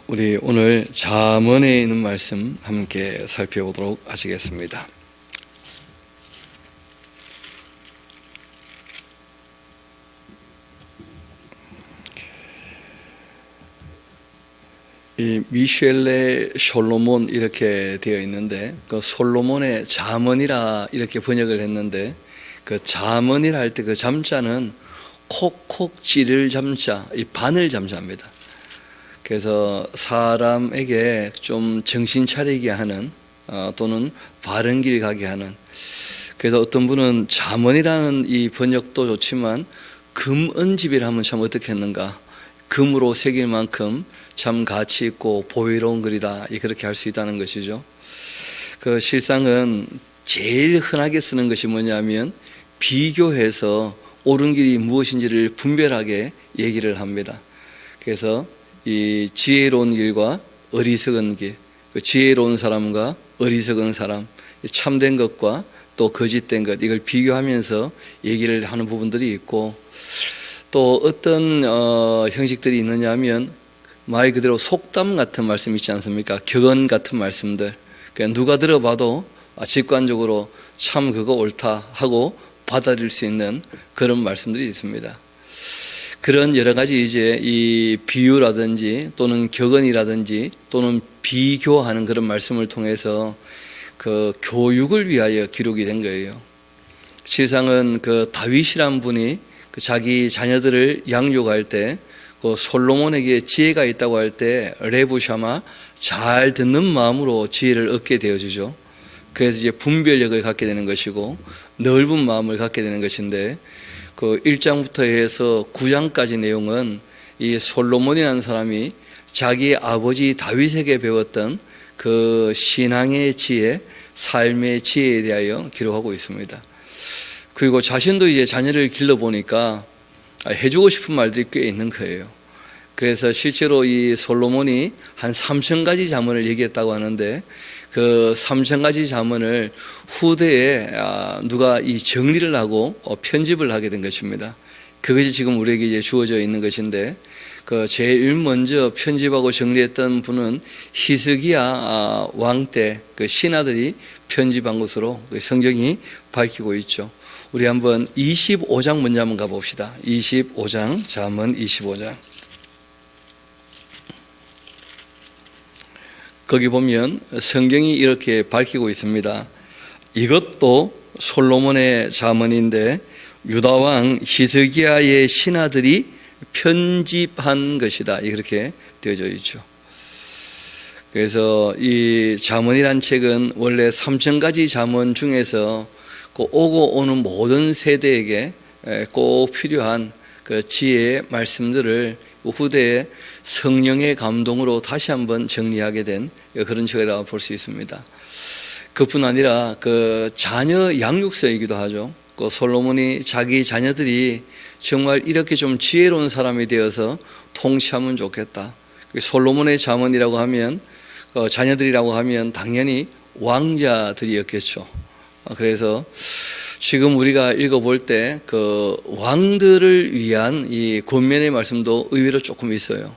우리 오늘 잠언에 있는 말씀 함께 살펴보도록 하시겠습니다. 이 미셸레 솔로몬 이렇게 되어 있는데, 그 솔로몬의 잠언이라 이렇게 번역을 했는데, 그 잠언이라 할 때 그 잠자는 콕콕 찌를 잠자, 이 바늘 잠자입니다. 그래서 사람에게 좀 정신 차리게 하는 또는 바른 길 가게 하는, 그래서 어떤 분은 잠언이라는 이 번역도 좋지만 금언집이라 하면 참 어떻게 했는가, 금으로 새길 만큼 참 가치 있고 보배로운 글이다, 그렇게 할 수 있다는 것이죠. 그 실상은 제일 흔하게 쓰는 것이 뭐냐면 비교해서 옳은 길이 무엇인지를 분별하게 얘기를 합니다. 그래서 이 지혜로운 길과 어리석은 길, 그 지혜로운 사람과 어리석은 사람, 참된 것과 또 거짓된 것, 이걸 비교하면서 얘기를 하는 부분들이 있고, 또 어떤 형식들이 있느냐 하면 말 그대로 속담 같은 말씀 있지 않습니까? 격언 같은 말씀들, 그러니까 누가 들어봐도 직관적으로 참 그거 옳다 하고 받아들일 수 있는 그런 말씀들이 있습니다. 그런 여러 가지 이제 이 비유라든지 또는 격언이라든지 또는 비교하는 그런 말씀을 통해서 그 교육을 위하여 기록이 된 거예요. 실상은 그 다윗이란 분이 그 자기 자녀들을 양육할 때 그 솔로몬에게 지혜가 있다고 할 때 레부샤마, 잘 듣는 마음으로 지혜를 얻게 되어주죠. 그래서 이제 분별력을 갖게 되는 것이고 넓은 마음을 갖게 되는 것인데, 그 1장부터 해서 9장까지 내용은 이 솔로몬이라는 사람이 자기 아버지 다윗에게 배웠던 그 신앙의 지혜, 삶의 지혜에 대하여 기록하고 있습니다. 그리고 자신도 이제 자녀를 길러보니까 해주고 싶은 말들이 꽤 있는 거예요. 그래서 실제로 이 솔로몬이 한 3,000가지 잠언을 얘기했다고 하는데, 그 3,000가지 잠언을 후대에 누가 이 정리를 하고 편집을 하게 된 것입니다. 그것이 지금 우리에게 이제 주어져 있는 것인데, 그 제일 먼저 편집하고 정리했던 분은 히스기야 왕 때 그 신하들이 편집한 것으로 성경이 밝히고 있죠. 우리 한번 25장 먼저 한번 가봅시다. 25장, 잠언 25장. 거기 보면 성경이 이렇게 밝히고 있습니다. 이것도 솔로몬의 잠언인데 유다왕 히스기야의 신하들이 편집한 것이다, 이렇게 되어져 있죠. 그래서 이 잠언이란 책은 원래 3,000가지 잠언 중에서 그 오고 오는 모든 세대에게 꼭 필요한 그 지혜의 말씀들을 후대에 성령의 감동으로 다시 한번 정리하게 된 그런 책이라고 볼 수 있습니다. 그뿐 아니라 그 자녀 양육서이기도 하죠. 그 솔로몬이 자기 자녀들이 정말 이렇게 좀 지혜로운 사람이 되어서 통치하면 좋겠다. 솔로몬의 잠언이라고 하면 자녀들이라고 하면 당연히 왕자들이었겠죠. 그래서 지금 우리가 읽어볼 때 그 왕들을 위한 이 권면의 말씀도 의외로 조금 있어요.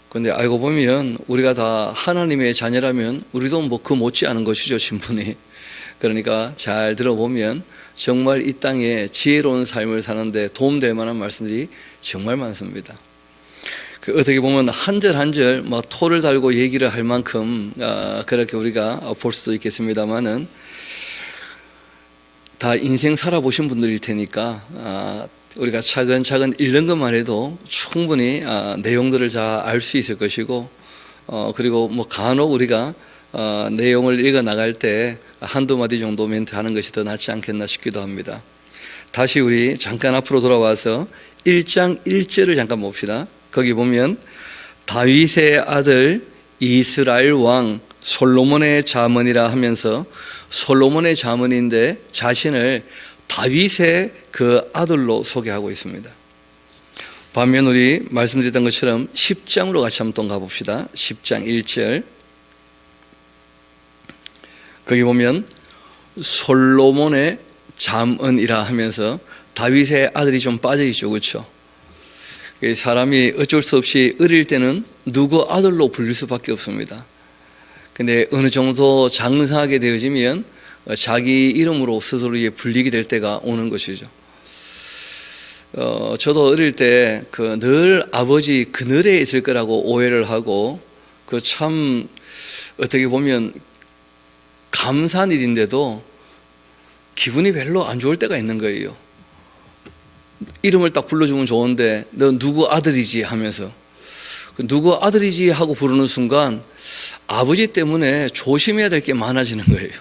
그런데 알고 보면 우리가 다 하나님의 자녀라면 우리도 뭐 그 못지않은 것이죠, 신분이. 그러니까 잘 들어보면 정말 이 땅에 지혜로운 삶을 사는데 도움될 만한 말씀들이 정말 많습니다. 그 어떻게 보면 한 절 한 절 막 토를 달고 얘기를 할 만큼 그렇게 우리가 볼 수도 있겠습니다만은, 다 인생 살아보신 분들일 테니까 우리가 차근차근 읽는 것만 해도 충분히 내용들을 잘 알 수 있을 것이고, 그리고 뭐 간혹 우리가 내용을 읽어 나갈 때 한두 마디 정도 멘트 하는 것이 더 낫지 않겠나 싶기도 합니다. 다시 우리 잠깐 앞으로 돌아와서 1장 1절을 잠깐 봅시다. 거기 보면 다윗의 아들 이스라엘 왕 솔로몬의 잠언이라 하면서, 솔로몬의 잠언인데 자신을 다윗의 그 아들로 소개하고 있습니다. 반면 우리 말씀드렸던 것처럼 10장으로 같이 한번 가봅시다. 10장 1절. 거기 보면 솔로몬의 잠언이라 하면서 다윗의 아들이 좀 빠져 있죠, 그렇죠? 사람이 어쩔 수 없이 어릴 때는 누구 아들로 불릴 수밖에 없습니다. 근데 어느 정도 장성하게 되어지면 자기 이름으로 스스로 불리게 될 때가 오는 것이죠. 저도 어릴 때 늘 아버지 그늘에 있을 거라고 오해를 하고 참 어떻게 보면 감사한 일인데도 기분이 별로 안 좋을 때가 있는 거예요. 이름을 딱 불러주면 좋은데 너 누구 아들이지 하면서 누구 아들이지 하고 부르는 순간 아버지 때문에 조심해야 될 게 많아지는 거예요.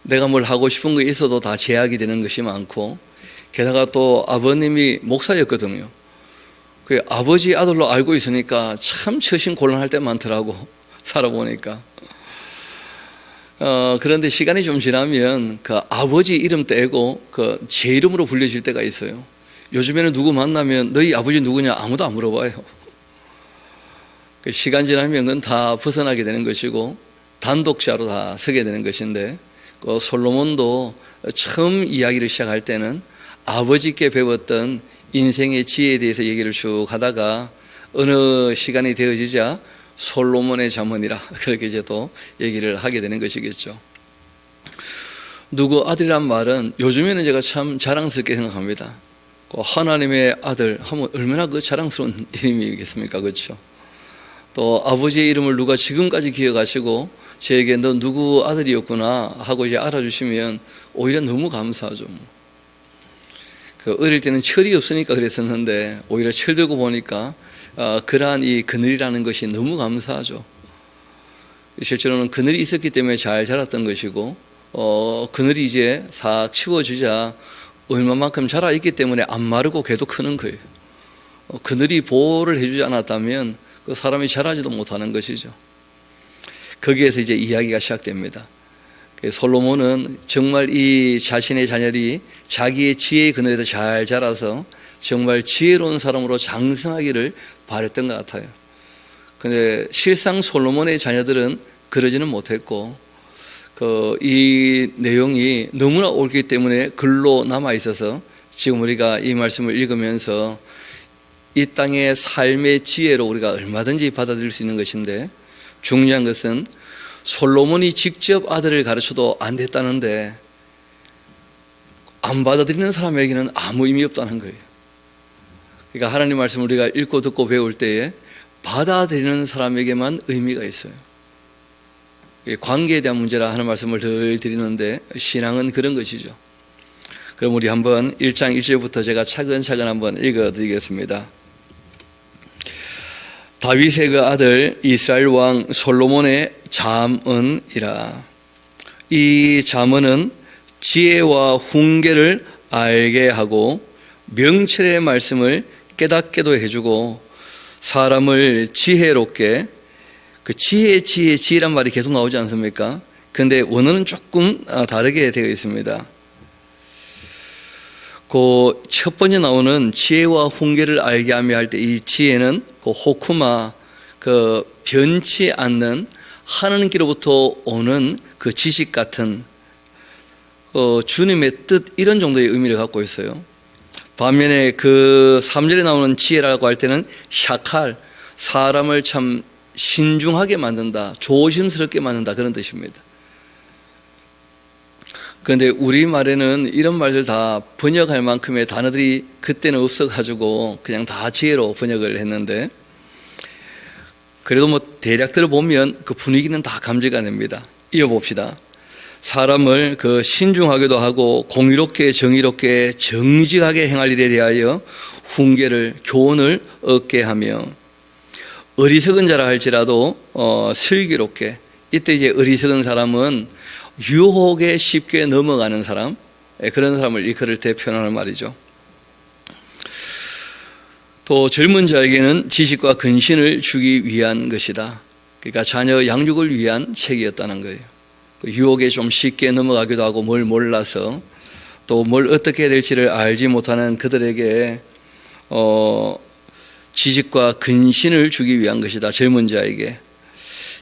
내가 뭘 하고 싶은 거 있어도 다 제약이 되는 것이 많고, 게다가 또 아버님이 목사였거든요. 그 아버지 아들로 알고 있으니까 참 처신곤란할 때 많더라고, 살아보니까. 그런데 시간이 좀 지나면 아버지 이름 떼고 제 이름으로 불려질 때가 있어요. 요즘에는 누구 만나면 너희 아버지 누구냐 아무도 안 물어봐요. 시간 지나면 그건 다 벗어나게 되는 것이고 단독자로 다 서게 되는 것인데, 솔로몬도 처음 이야기를 시작할 때는 아버지께 배웠던 인생의 지혜에 대해서 얘기를 쭉 하다가 어느 시간이 되어지자 솔로몬의 잠언이라 그렇게 이제 또 얘기를 하게 되는 것이겠죠. 누구 아들이란 말은 요즘에는 제가 참 자랑스럽게 생각합니다. 하나님의 아들 하면 얼마나 자랑스러운 이름이겠습니까? 그렇죠? 또 아버지의 이름을 누가 지금까지 기억하시고 저에게 너 누구 아들이었구나 하고 이제 알아주시면 오히려 너무 감사하죠. 어릴 때는 철이 없으니까 그랬었는데 오히려 철 들고 보니까 그러한 이 그늘이라는 것이 너무 감사하죠. 실제로는 그늘이 있었기 때문에 잘 자랐던 것이고, 그늘이 이제 싹 치워주자 얼마만큼 자라있기 때문에 안 마르고 계속 크는 거예요. 그늘이 보호를 해주지 않았다면 그 사람이 자라지도 못하는 것이죠. 거기에서 이제 이야기가 시작됩니다. 솔로몬은 정말 이 자신의 자녀들이 자기의 지혜의 그늘에서 잘 자라서 정말 지혜로운 사람으로 장성하기를 바랬던 것 같아요. 그런데 실상 솔로몬의 자녀들은 그러지는 못했고, 이 내용이 너무나 옳기 때문에 글로 남아 있어서 지금 우리가 이 말씀을 읽으면서 이 땅의 삶의 지혜로 우리가 얼마든지 받아들일 수 있는 것인데, 중요한 것은 솔로몬이 직접 아들을 가르쳐도 안 됐다는데 안 받아들이는 사람에게는 아무 의미 없다는 거예요. 그러니까 하나님 말씀을 우리가 읽고 듣고 배울 때에 받아들이는 사람에게만 의미가 있어요. 관계에 대한 문제라 하는 말씀을 늘 드리는데 신앙은 그런 것이죠. 그럼 우리 한번 1장 1절부터 제가 차근차근 한번 읽어드리겠습니다. 다윗의 그 아들 이스라엘 왕 솔로몬의 잠언이라. 이 잠언은 지혜와 훈계를 알게 하고 명철의 말씀을 깨닫게도 해주고 사람을 지혜롭게, 지혜란 말이 계속 나오지 않습니까? 근데 원어는 조금 다르게 되어 있습니다. 그 첫 번째 나오는 지혜와 훈계를 알게 하며 할 때 이 지혜는 호쿠마, 변치 않는 하나님께로부터 오는 지식 같은 주님의 뜻, 이런 정도의 의미를 갖고 있어요. 반면에 3절에 나오는 지혜라고 할 때는 샤칼, 사람을 참 신중하게 만든다, 조심스럽게 만든다, 그런 뜻입니다. 그런데 우리말에는 이런 말들 다 번역할 만큼의 단어들이 그때는 없어가지고 그냥 다 지혜로 번역을 했는데, 그래도 대략들을 보면 그 분위기는 다 감지가 됩니다. 이어봅시다. 사람을 신중하게도 하고 공의롭게 정의롭게 정직하게 행할 일에 대하여 훈계를, 교훈을 얻게 하며, 어리석은 자라 할지라도 슬기롭게. 이때 이제 어리석은 사람은 유혹에 쉽게 넘어가는 사람, 그런 사람을 일컬을 때 표현하는 말이죠. 또 젊은 자에게는 지식과 근신을 주기 위한 것이다. 그러니까 자녀 양육을 위한 책이었다는 거예요. 유혹에 좀 쉽게 넘어가기도 하고 뭘 몰라서 또 뭘 어떻게 해야 될지를 알지 못하는 그들에게 지식과 근신을 주기 위한 것이다. 젊은 자에게.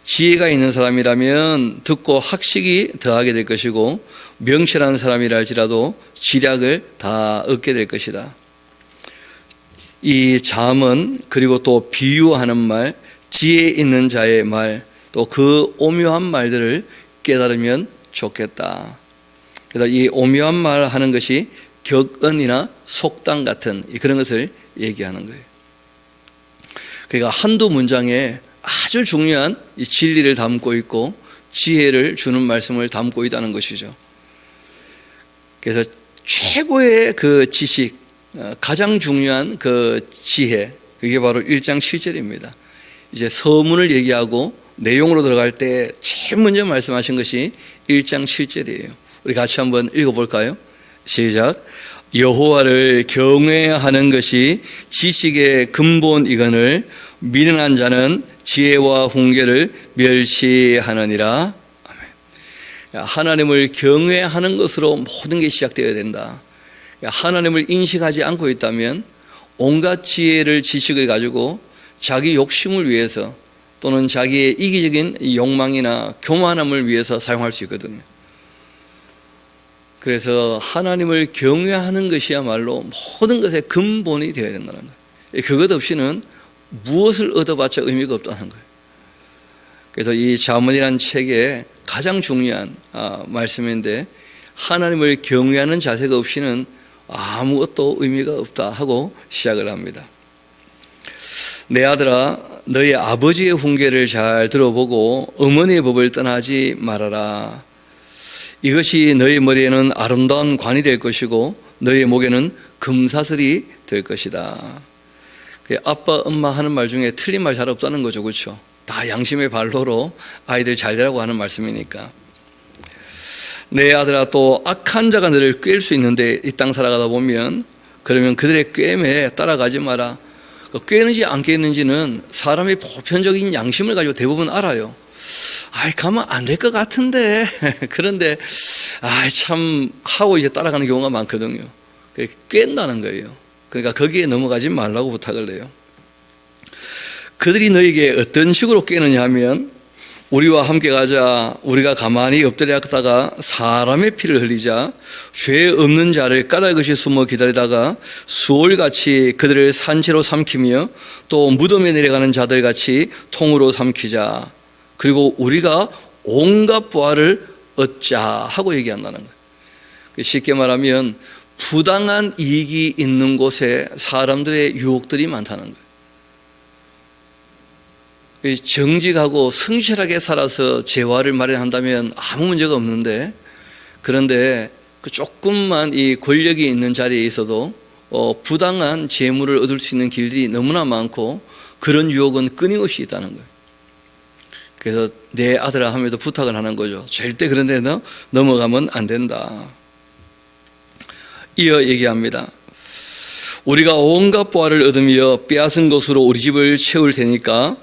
지혜가 있는 사람이라면 듣고 학식이 더하게 될 것이고, 명철한 사람이라 할지라도 지략을 다 얻게 될 것이다. 이 잠언, 그리고 또 비유하는 말, 지혜 있는 자의 말, 또 그 오묘한 말들을 깨달으면 좋겠다. 그래서 이 오묘한 말 하는 것이 격언이나 속담 같은 그런 것을 얘기하는 거예요. 그러니까 한두 문장에 아주 중요한 이 진리를 담고 있고 지혜를 주는 말씀을 담고 있다는 것이죠. 그래서 최고의 그 지식, 가장 중요한 그 지혜, 그게 바로 1장 7절입니다. 이제 서문을 얘기하고 내용으로 들어갈 때 제일 먼저 말씀하신 것이 1장 7절이에요. 우리 같이 한번 읽어볼까요? 시작. 여호와를 경외하는 것이 지식의 근본이거늘 미련한 자는 지혜와 훈계를 멸시하느니라. 아멘. 하나님을 경외하는 것으로 모든 게 시작되어야 된다. 하나님을 인식하지 않고 있다면 온갖 지혜를 지식을 가지고 자기 욕심을 위해서 또는 자기의 이기적인 욕망이나 교만함을 위해서 사용할 수 있거든요. 그래서 하나님을 경외하는 것이야말로 모든 것의 근본이 되어야 된다는 거예요. 그것 없이는 무엇을 얻어봤자 의미가 없다는 거예요. 그래서 이 잠언이라는 책의 가장 중요한 말씀인데, 하나님을 경외하는 자세가 없이는 아무것도 의미가 없다 하고 시작을 합니다. 내 아들아, 너희 아버지의 훈계를 잘 들어보고 어머니의 법을 떠나지 말아라. 이것이 너희 머리에는 아름다운 관이 될 것이고 너희 목에는 금사슬이 될 것이다. 아빠, 엄마 하는 말 중에 틀린 말 잘 없다는 거죠. 그렇죠? 다 양심의 발로로 아이들 잘 되라고 하는 말씀이니까. 내 아들아, 또 악한 자가 너를 꾀일 수 있는데 이 땅 살아가다 보면, 그러면 그들의 꾀임에 따라가지 마라. 꾀는지 안 꾀는지는 사람의 보편적인 양심을 가지고 대부분 알아요. 가면 안 될 것 같은데 그런데 참 하고 이제 따라가는 경우가 많거든요. 꾀는다는 거예요. 그러니까 거기에 넘어가지 말라고 부탁을 해요. 그들이 너에게 어떤 식으로 꾀느냐 하면, 우리와 함께 가자. 우리가 가만히 엎드렸다가 사람의 피를 흘리자. 죄 없는 자를 까닭없이 숨어 기다리다가 수월같이 그들을 산채로 삼키며 또 무덤에 내려가는 자들같이 통으로 삼키자. 그리고 우리가 온갖 부활을 얻자 하고 얘기한다는 거예요. 쉽게 말하면 부당한 이익이 있는 곳에 사람들의 유혹들이 많다는 거예요. 정직하고 성실하게 살아서 재화를 마련한다면 아무 문제가 없는데, 그런데 그 조금만 이 권력이 있는 자리에 있어도 부당한 재물을 얻을 수 있는 길들이 너무나 많고 그런 유혹은 끊임없이 있다는 거예요. 그래서 내 아들아 하면서 부탁을 하는 거죠. 절대 그런 데 넘어가면 안 된다. 이어 얘기합니다. 우리가 온갖 보화를 얻으며 빼앗은 것으로 우리 집을 채울 테니까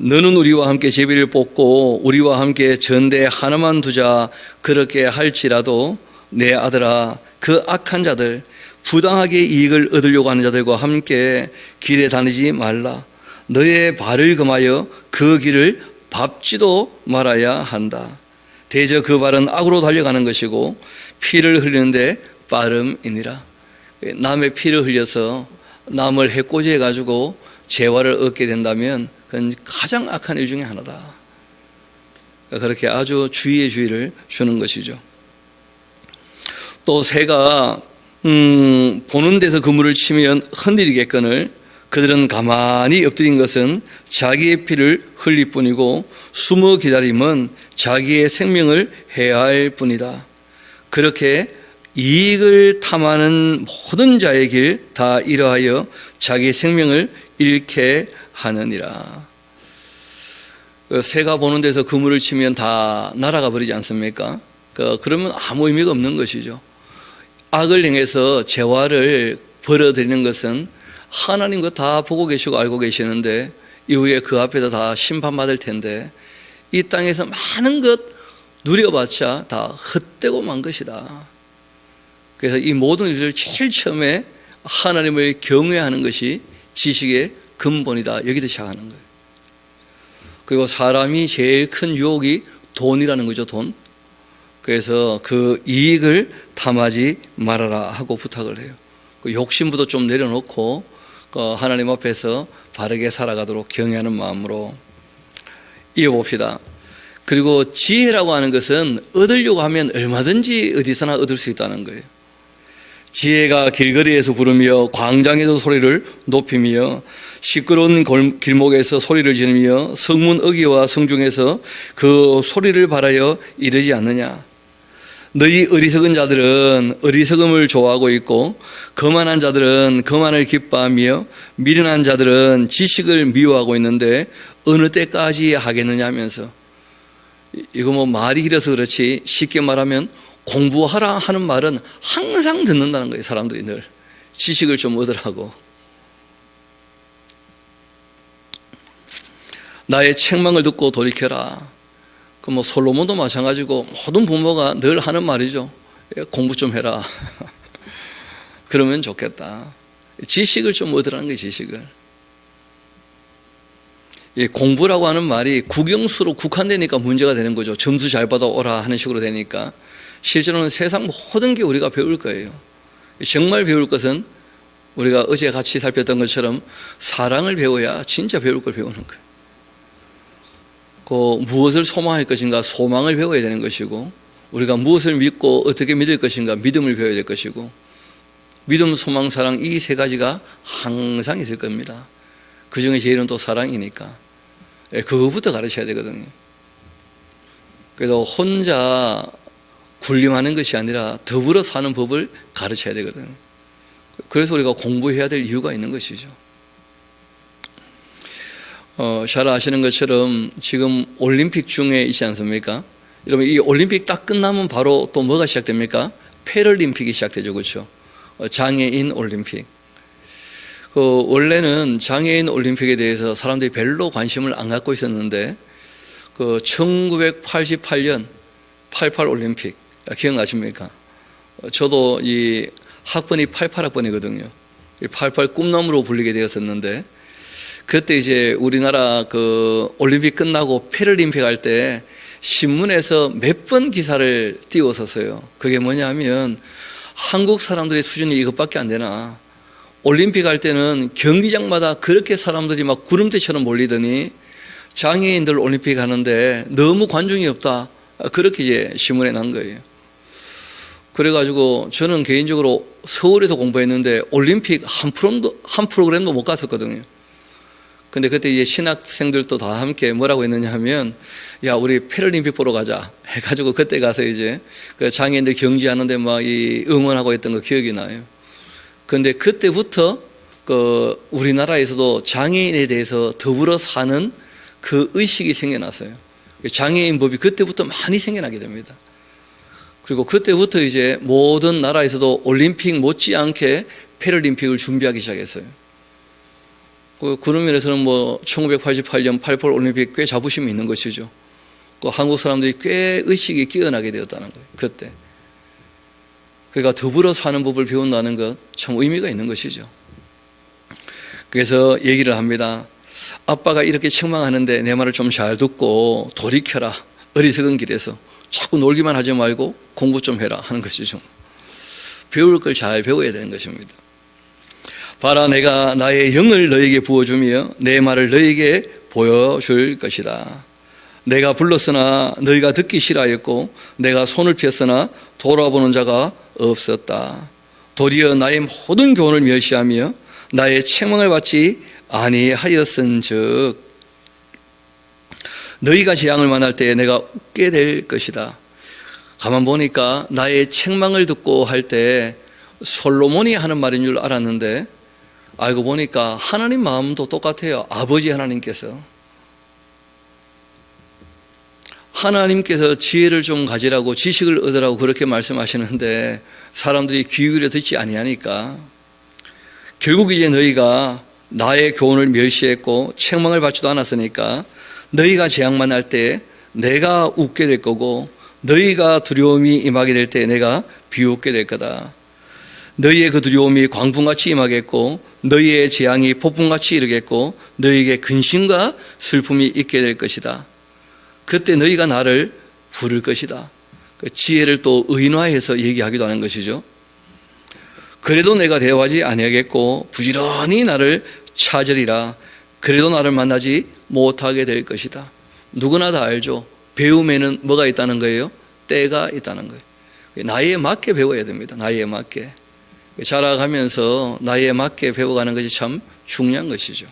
너는 우리와 함께 제비를 뽑고 우리와 함께 전대 하나만 두자. 그렇게 할지라도 내 아들아, 그 악한 자들, 부당하게 이익을 얻으려고 하는 자들과 함께 길에 다니지 말라. 너의 발을 금하여 그 길을 밟지도 말아야 한다. 대저 그 발은 악으로 달려가는 것이고 피를 흘리는데 빠름이니라. 남의 피를 흘려서 남을 해코지 해가지고 재화를 얻게 된다면 그건 가장 악한 일 중에 하나다. 그렇게 아주 주의의 주의를 주는 것이죠. 또 새가 보는 데서 그물을 치면 흔들리겠거늘 그들은 가만히 엎드린 것은 자기의 피를 흘릴 뿐이고 숨어 기다림은 자기의 생명을 해할 뿐이다. 그렇게 이익을 탐하는 모든 자의 길 다 이러하여 자기 생명을 잃게 하느니라. 새가 보는 데서 그물을 치면 다 날아가 버리지 않습니까? 그러면 아무 의미가 없는 것이죠. 악을 행해서 재화를 벌어들이는 것은 하나님과 다 보고 계시고 알고 계시는데 이후에 그 앞에서 다 심판받을 텐데, 이 땅에서 많은 것 누려봤자 다 헛되고 만 것이다. 그래서 이 모든 일을 제일 처음에 하나님을 경외하는 것이 지식의 근본이다. 여기서 시작하는 거예요. 그리고 사람이 제일 큰 유혹이 돈이라는 거죠. 돈. 그래서 그 이익을 탐하지 말아라 하고 부탁을 해요. 그 욕심부터 좀 내려놓고 하나님 앞에서 바르게 살아가도록 경외하는 마음으로 이어봅시다. 그리고 지혜라고 하는 것은 얻으려고 하면 얼마든지 어디서나 얻을 수 있다는 거예요. 지혜가 길거리에서 부르며 광장에서 소리를 높이며 시끄러운 길목에서 소리를 지르며 성문 어귀와 성중에서 그 소리를 발하여 이르지 않느냐. 너희 어리석은 자들은 어리석음을 좋아하고 있고 거만한 자들은 거만을 기뻐하며 미련한 자들은 지식을 미워하고 있는데 어느 때까지 하겠느냐 하면서, 이거 뭐 말이 길어서 그렇지 쉽게 말하면 공부하라 하는 말은 항상 듣는다는 거예요. 사람들이 늘 지식을 좀 얻으라고. 나의 책망을 듣고 돌이켜라. 그 뭐 솔로몬도 마찬가지고 모든 부모가 늘 하는 말이죠. 공부 좀 해라. 그러면 좋겠다. 지식을 좀 얻으라는 거예요. 지식을. 공부라고 하는 말이 국영수로 국한되니까 문제가 되는 거죠. 점수 잘 받아오라 하는 식으로 되니까. 실제로는 세상 모든 게 우리가 배울 거예요. 정말 배울 것은 우리가 어제 같이 살폈던 것처럼 사랑을 배워야 진짜 배울 걸 배우는 거예요. 무엇을 소망할 것인가 소망을 배워야 되는 것이고, 우리가 무엇을 믿고 어떻게 믿을 것인가 믿음을 배워야 될 것이고, 믿음, 소망, 사랑 이 세 가지가 항상 있을 겁니다. 그 중에 제일은 또 사랑이니까 그거부터 가르쳐야 되거든요. 그래서 혼자 군림하는 것이 아니라 더불어 사는 법을 가르쳐야 되거든요. 그래서 우리가 공부해야 될 이유가 있는 것이죠. 잘 아시는 것처럼 지금 올림픽 중에 있지 않습니까? 여러분, 이 올림픽 딱 끝나면 바로 또 뭐가 시작됩니까? 패럴림픽이 시작되죠. 그렇죠? 장애인 올림픽. 원래는 장애인 올림픽에 대해서 사람들이 별로 관심을 안 갖고 있었는데 1988년 88 올림픽 기억나십니까? 저도 이 학번이 88학번이거든요. 88 꿈나무로 불리게 되었었는데, 그때 이제 우리나라 올림픽 끝나고 패럴림픽 할 때 신문에서 몇 번 기사를 띄웠었어요. 그게 뭐냐면, 한국 사람들의 수준이 이것밖에 안 되나. 올림픽 할 때는 경기장마다 그렇게 사람들이 막 구름대처럼 몰리더니 장애인들 올림픽 하는데 너무 관중이 없다. 그렇게 이제 신문에 난 거예요. 그래가지고 저는 개인적으로 서울에서 공부했는데 올림픽 한 프로그램도 못 갔었거든요. 근데 그때 이제 신학생들도 다 함께 뭐라고 했느냐 하면, 야, 우리 패럴림픽 보러 가자 해가지고 그때 가서 이제 그 장애인들 경기하는데 막 응원하고 있던 거 기억이 나요. 근데 그때부터 우리나라에서도 장애인에 대해서 더불어 사는 그 의식이 생겨났어요. 장애인 법이 그때부터 많이 생겨나게 됩니다. 그리고 그때부터 이제 모든 나라에서도 올림픽 못지않게 패럴림픽을 준비하기 시작했어요. 그런 면에서는 1988년 88 올림픽 꽤 자부심이 있는 것이죠. 한국 사람들이 꽤 의식이 깨어나게 되었다는 거예요. 그때. 그러니까 더불어 사는 법을 배운다는 것 참 의미가 있는 것이죠. 그래서 얘기를 합니다. 아빠가 이렇게 책망하는데 내 말을 좀 잘 듣고 돌이켜라. 어리석은 길에서 자꾸 놀기만 하지 말고 공부 좀 해라 하는 것이죠. 배울 걸 잘 배워야 되는 것입니다. 봐라, 내가 나의 영을 너에게 부어주며 내 말을 너에게 보여줄 것이다. 내가 불렀으나 너희가 듣기 싫어하였고 내가 손을 폈으나 돌아보는 자가 없었다. 도리어 나의 모든 교훈을 멸시하며 나의 책망을 받지 아니하였은즉 너희가 재앙을 만날 때에 내가 웃게 될 것이다. 가만 보니까 나의 책망을 듣고 할 때 솔로몬이 하는 말인 줄 알았는데 알고 보니까 하나님 마음도 똑같아요. 아버지 하나님께서 지혜를 좀 가지라고 지식을 얻으라고 그렇게 말씀하시는데 사람들이 귀 기울여 듣지 아니하니까 결국 이제 너희가 나의 교훈을 멸시했고 책망을 받지도 않았으니까 너희가 재앙만 할 때 내가 웃게 될 거고 너희가 두려움이 임하게 될 때 내가 비웃게 될 거다. 너희의 그 두려움이 광풍같이 임하겠고 너희의 재앙이 폭풍같이 이르겠고 너희에게 근심과 슬픔이 있게 될 것이다. 그때 너희가 나를 부를 것이다. 그 지혜를 또 의인화해서 얘기하기도 하는 것이죠. 그래도 내가 대화하지 아니하겠고 부지런히 나를 찾으리라. 그래도 나를 만나지 못하게 될 것이다. 누구나 다 알죠. 배움에는 뭐가 있다는 거예요? 때가 있다는 거예요. 나이에 맞게 배워야 됩니다. 나이에 맞게. 자라가면서 나이에 맞게 배워가는 것이 참 중요한 것이죠.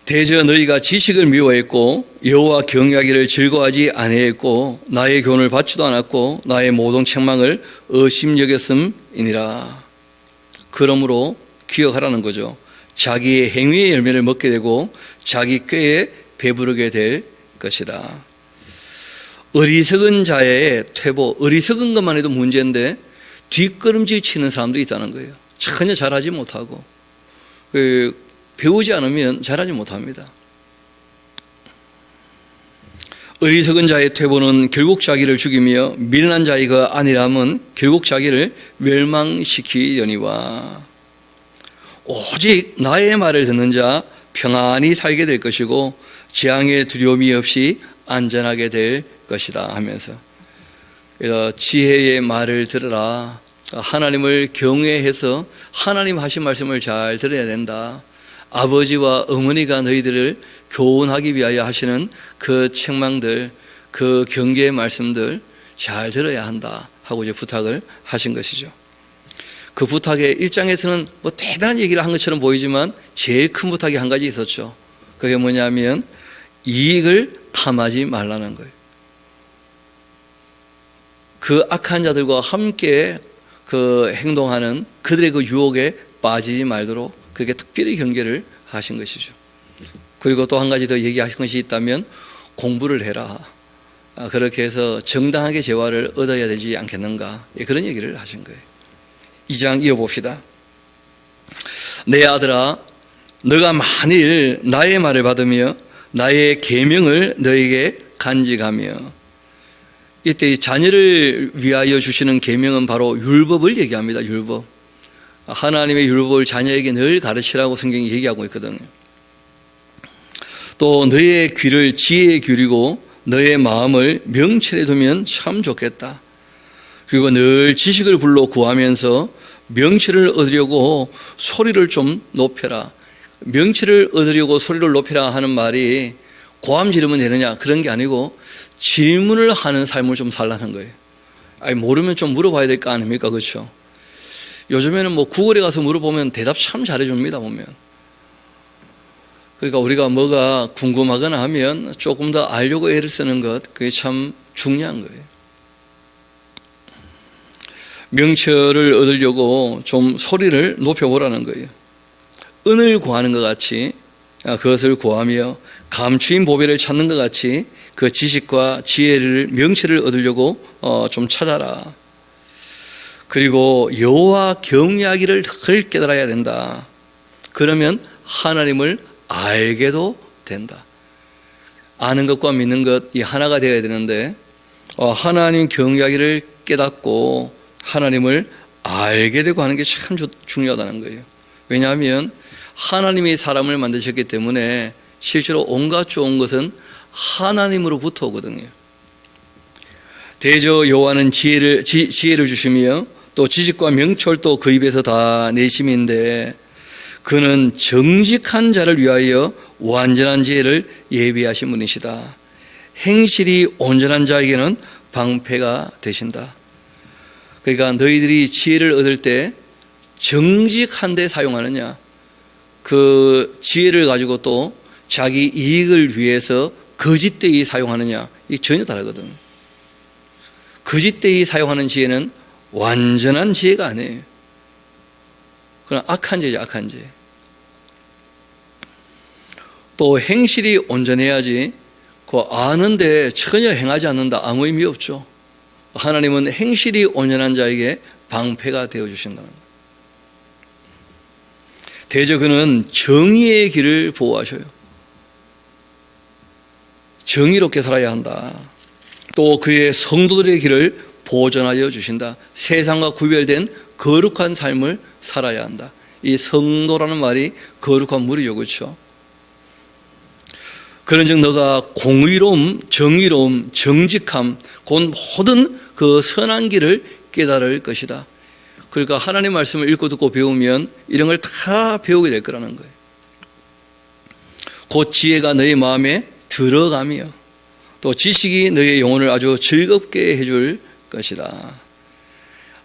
대저 너희가 지식을 미워했고 여호와 경외하기를 즐거워하지 아니했고 나의 교훈을 받지도 않았고 나의 모든 책망을 의심여겼음이니라. 그러므로 기억하라는 거죠. 자기의 행위의 열매를 먹게 되고 자기 꾀에 배부르게 될 것이다. 어리석은 자의 퇴보, 어리석은 것만 해도 문제인데 뒷걸음질 치는 사람들이 있다는 거예요. 전혀 잘하지 못하고 배우지 않으면 잘하지 못합니다. 어리석은 자의 퇴보는 결국 자기를 죽이며 미련한 자의 그 안일함은 결국 자기를 멸망시키려니와. 오직 나의 말을 듣는 자 평안히 살게 될 것이고 재앙의 두려움이 없이 안전하게 될 것이다 하면서, 그래서 지혜의 말을 들으라. 하나님을 경외해서 하나님 하신 말씀을 잘 들어야 된다. 아버지와 어머니가 너희들을 교훈하기 위하여 하시는 그 책망들, 그 경계의 말씀들 잘 들어야 한다 하고 이제 부탁을 하신 것이죠. 그 부탁의 1장에서는 뭐 대단한 얘기를 한 것처럼 보이지만 제일 큰 부탁이 한 가지 있었죠. 그게 뭐냐면 이익을 탐하지 말라는 거예요. 그 악한 자들과 함께 그 행동하는 그들의 그 유혹에 빠지지 말도록 그렇게 특별히 경계를 하신 것이죠. 그리고 또 한 가지 더 얘기하신 것이 있다면 공부를 해라. 그렇게 해서 정당하게 재화를 얻어야 되지 않겠는가, 그런 얘기를 하신 거예요. 2장 이어봅시다. 내 아들아, 너가 만일 나의 말을 받으며 나의 계명을 너에게 간직하며. 이때 자녀를 위하여 주시는 계명은 바로 율법을 얘기합니다. 율법. 하나님의 율법을 자녀에게 늘 가르치라고 성경이 얘기하고 있거든요. 또 너의 귀를 지혜에 기울이고 너의 마음을 명철에 두면 참 좋겠다. 그리고 늘 지식을 불러 구하면서 명철을 얻으려고 소리를 좀 높여라. 명철을 얻으려고 소리를 높여라 하는 말이 고함 지르면 되느냐, 그런 게 아니고 질문을 하는 삶을 좀 살라는 거예요. 아니, 모르면 좀 물어봐야 될 거 아닙니까? 그렇죠? 요즘에는 뭐 구글에 가서 물어보면 대답 참 잘해줍니다, 보면. 그러니까 우리가 뭐가 궁금하거나 하면 조금 더 알려고 애를 쓰는 것, 그게 참 중요한 거예요. 명철을 얻으려고 좀 소리를 높여보라는 거예요. 은을 구하는 것 같이 그것을 구하며 감추인 보배를 찾는 것 같이 그 지식과 지혜를, 명철을 얻으려고 좀 찾아라. 그리고 여호와 경외하기를 늘 깨달아야 된다. 그러면 하나님을 알게도 된다. 아는 것과 믿는 것, 이 하나가 되어야 되는데 하나님 경외하기를 깨닫고 하나님을 알게 되고 하는 게 참 중요하다는 거예요. 왜냐하면 하나님이 사람을 만드셨기 때문에 실제로 온갖 좋은 것은 하나님으로부터 오거든요. 대저 여호와는 지혜를 주시며 또 지식과 명철도 그 입에서 다 내심인데 그는 정직한 자를 위하여 완전한 지혜를 예비하신 분이시다. 행실이 온전한 자에게는 방패가 되신다. 그러니까 너희들이 지혜를 얻을 때 정직한 데 사용하느냐, 그 지혜를 가지고 또 자기 이익을 위해서 거짓되이 사용하느냐, 이 전혀 다르거든. 거짓되이 사용하는 지혜는 완전한 지혜가 아니에요. 그건 악한 지혜죠, 악한 지혜. 또 행실이 온전해야지, 그 아는데 전혀 행하지 않는다, 아무 의미 없죠. 하나님은 행실이 온전한 자에게 방패가 되어주신다는 거예요. 대저 그는 정의의 길을 보호하셔요. 정의롭게 살아야 한다. 또 그의 성도들의 길을 보존하여 주신다. 세상과 구별된 거룩한 삶을 살아야 한다. 이 성도라는 말이 거룩한 물이죠, 그렇죠? 그런즉 너가 공의로움, 정의로움, 정직함, 그 모든 그 선한 길을 깨달을 것이다. 그러니까 하나님의 말씀을 읽고 듣고 배우면 이런 걸 다 배우게 될 거라는 거예요. 곧 지혜가 너희 마음에 들어가며 또 지식이 너희의 영혼을 아주 즐겁게 해줄 것이다.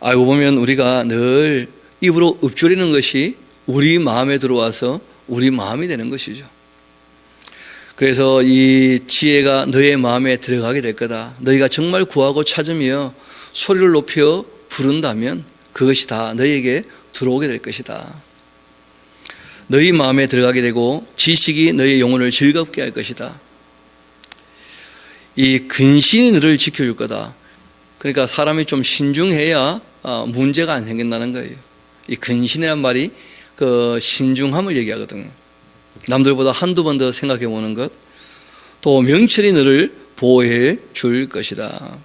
알고 보면 우리가 늘 입으로 읊조리는 것이 우리 마음에 들어와서 우리 마음이 되는 것이죠. 그래서 이 지혜가 너의 마음에 들어가게 될 거다. 너희가 정말 구하고 찾으며 소리를 높여 부른다면 그것이 다 너희에게 들어오게 될 것이다. 너희 마음에 들어가게 되고 지식이 너희 영혼을 즐겁게 할 것이다. 이 근신이 너를 지켜줄 거다. 그러니까 사람이 좀 신중해야 문제가 안 생긴다는 거예요. 이 근신이란 말이 그 신중함을 얘기하거든요. 남들보다 한두 번 더 생각해 보는 것. 또 명철이 너를 보호해 줄 것이다.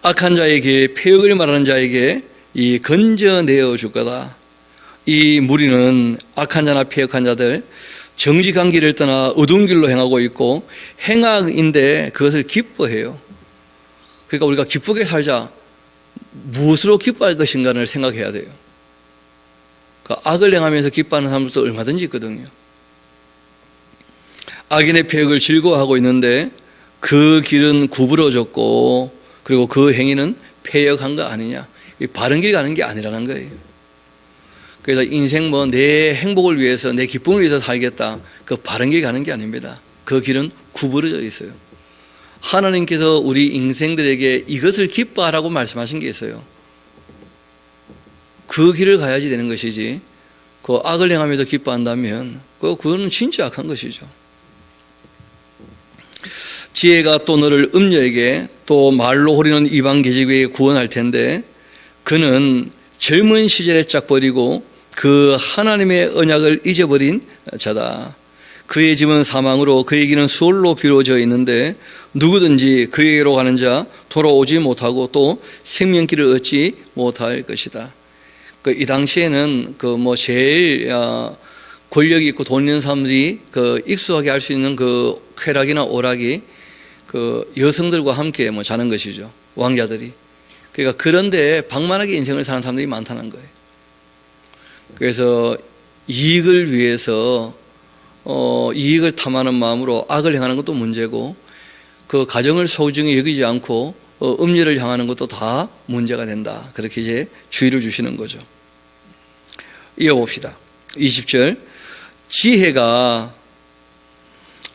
악한 자의 길, 폐역을 말하는 자에게 이 건져내어 줄 거다. 이 무리는 악한 자나 폐역한 자들, 정직한 길을 떠나 어두운 길로 행하고 있고 행악인데 그것을 기뻐해요. 그러니까 우리가 기쁘게 살자. 무엇으로 기뻐할 것인가를 생각해야 돼요. 그러니까 악을 행하면서 기뻐하는 사람들도 얼마든지 있거든요. 악인의 폐역을 즐거워하고 있는데 그 길은 구부러졌고 그리고 그 행위는 폐역한 거 아니냐. 바른 길 가는 게 아니라는 거예요. 그래서 인생 뭐 내 행복을 위해서 내 기쁨을 위해서 살겠다. 그 바른 길 가는 게 아닙니다. 그 길은 구부러져 있어요. 하나님께서 우리 인생들에게 이것을 기뻐하라고 말씀하신 게 있어요. 그 길을 가야지 되는 것이지 그 악을 행하면서 기뻐한다면 그거는 진짜 악한 것이죠. 지혜가 또 너를 음녀에게 또 말로 호리는 이방 계집에게 구원할 텐데 그는 젊은 시절에 짝 버리고 그 하나님의 언약을 잊어버린 자다. 그의 집은 사망으로 그의 길은 수월로 기울어져 있는데 누구든지 그에게로 가는 자 돌아오지 못하고 또 생명길을 얻지 못할 것이다. 이 당시에는 그 뭐 제일 권력이 있고 돈 있는 사람들이 그 익숙하게 할 수 있는 그 쾌락이나 오락이 그 여성들과 함께 뭐 자는 것이죠. 왕자들이. 그러니까 그런데 방만하게 인생을 사는 사람들이 많다는 거예요. 그래서 이익을 위해서 이익을 탐하는 마음으로 악을 행하는 것도 문제고 그 가정을 소중히 여기지 않고 음녀를 향하는 것도 다 문제가 된다. 그렇게 이제 주의를 주시는 거죠. 이어봅시다. 20절 지혜가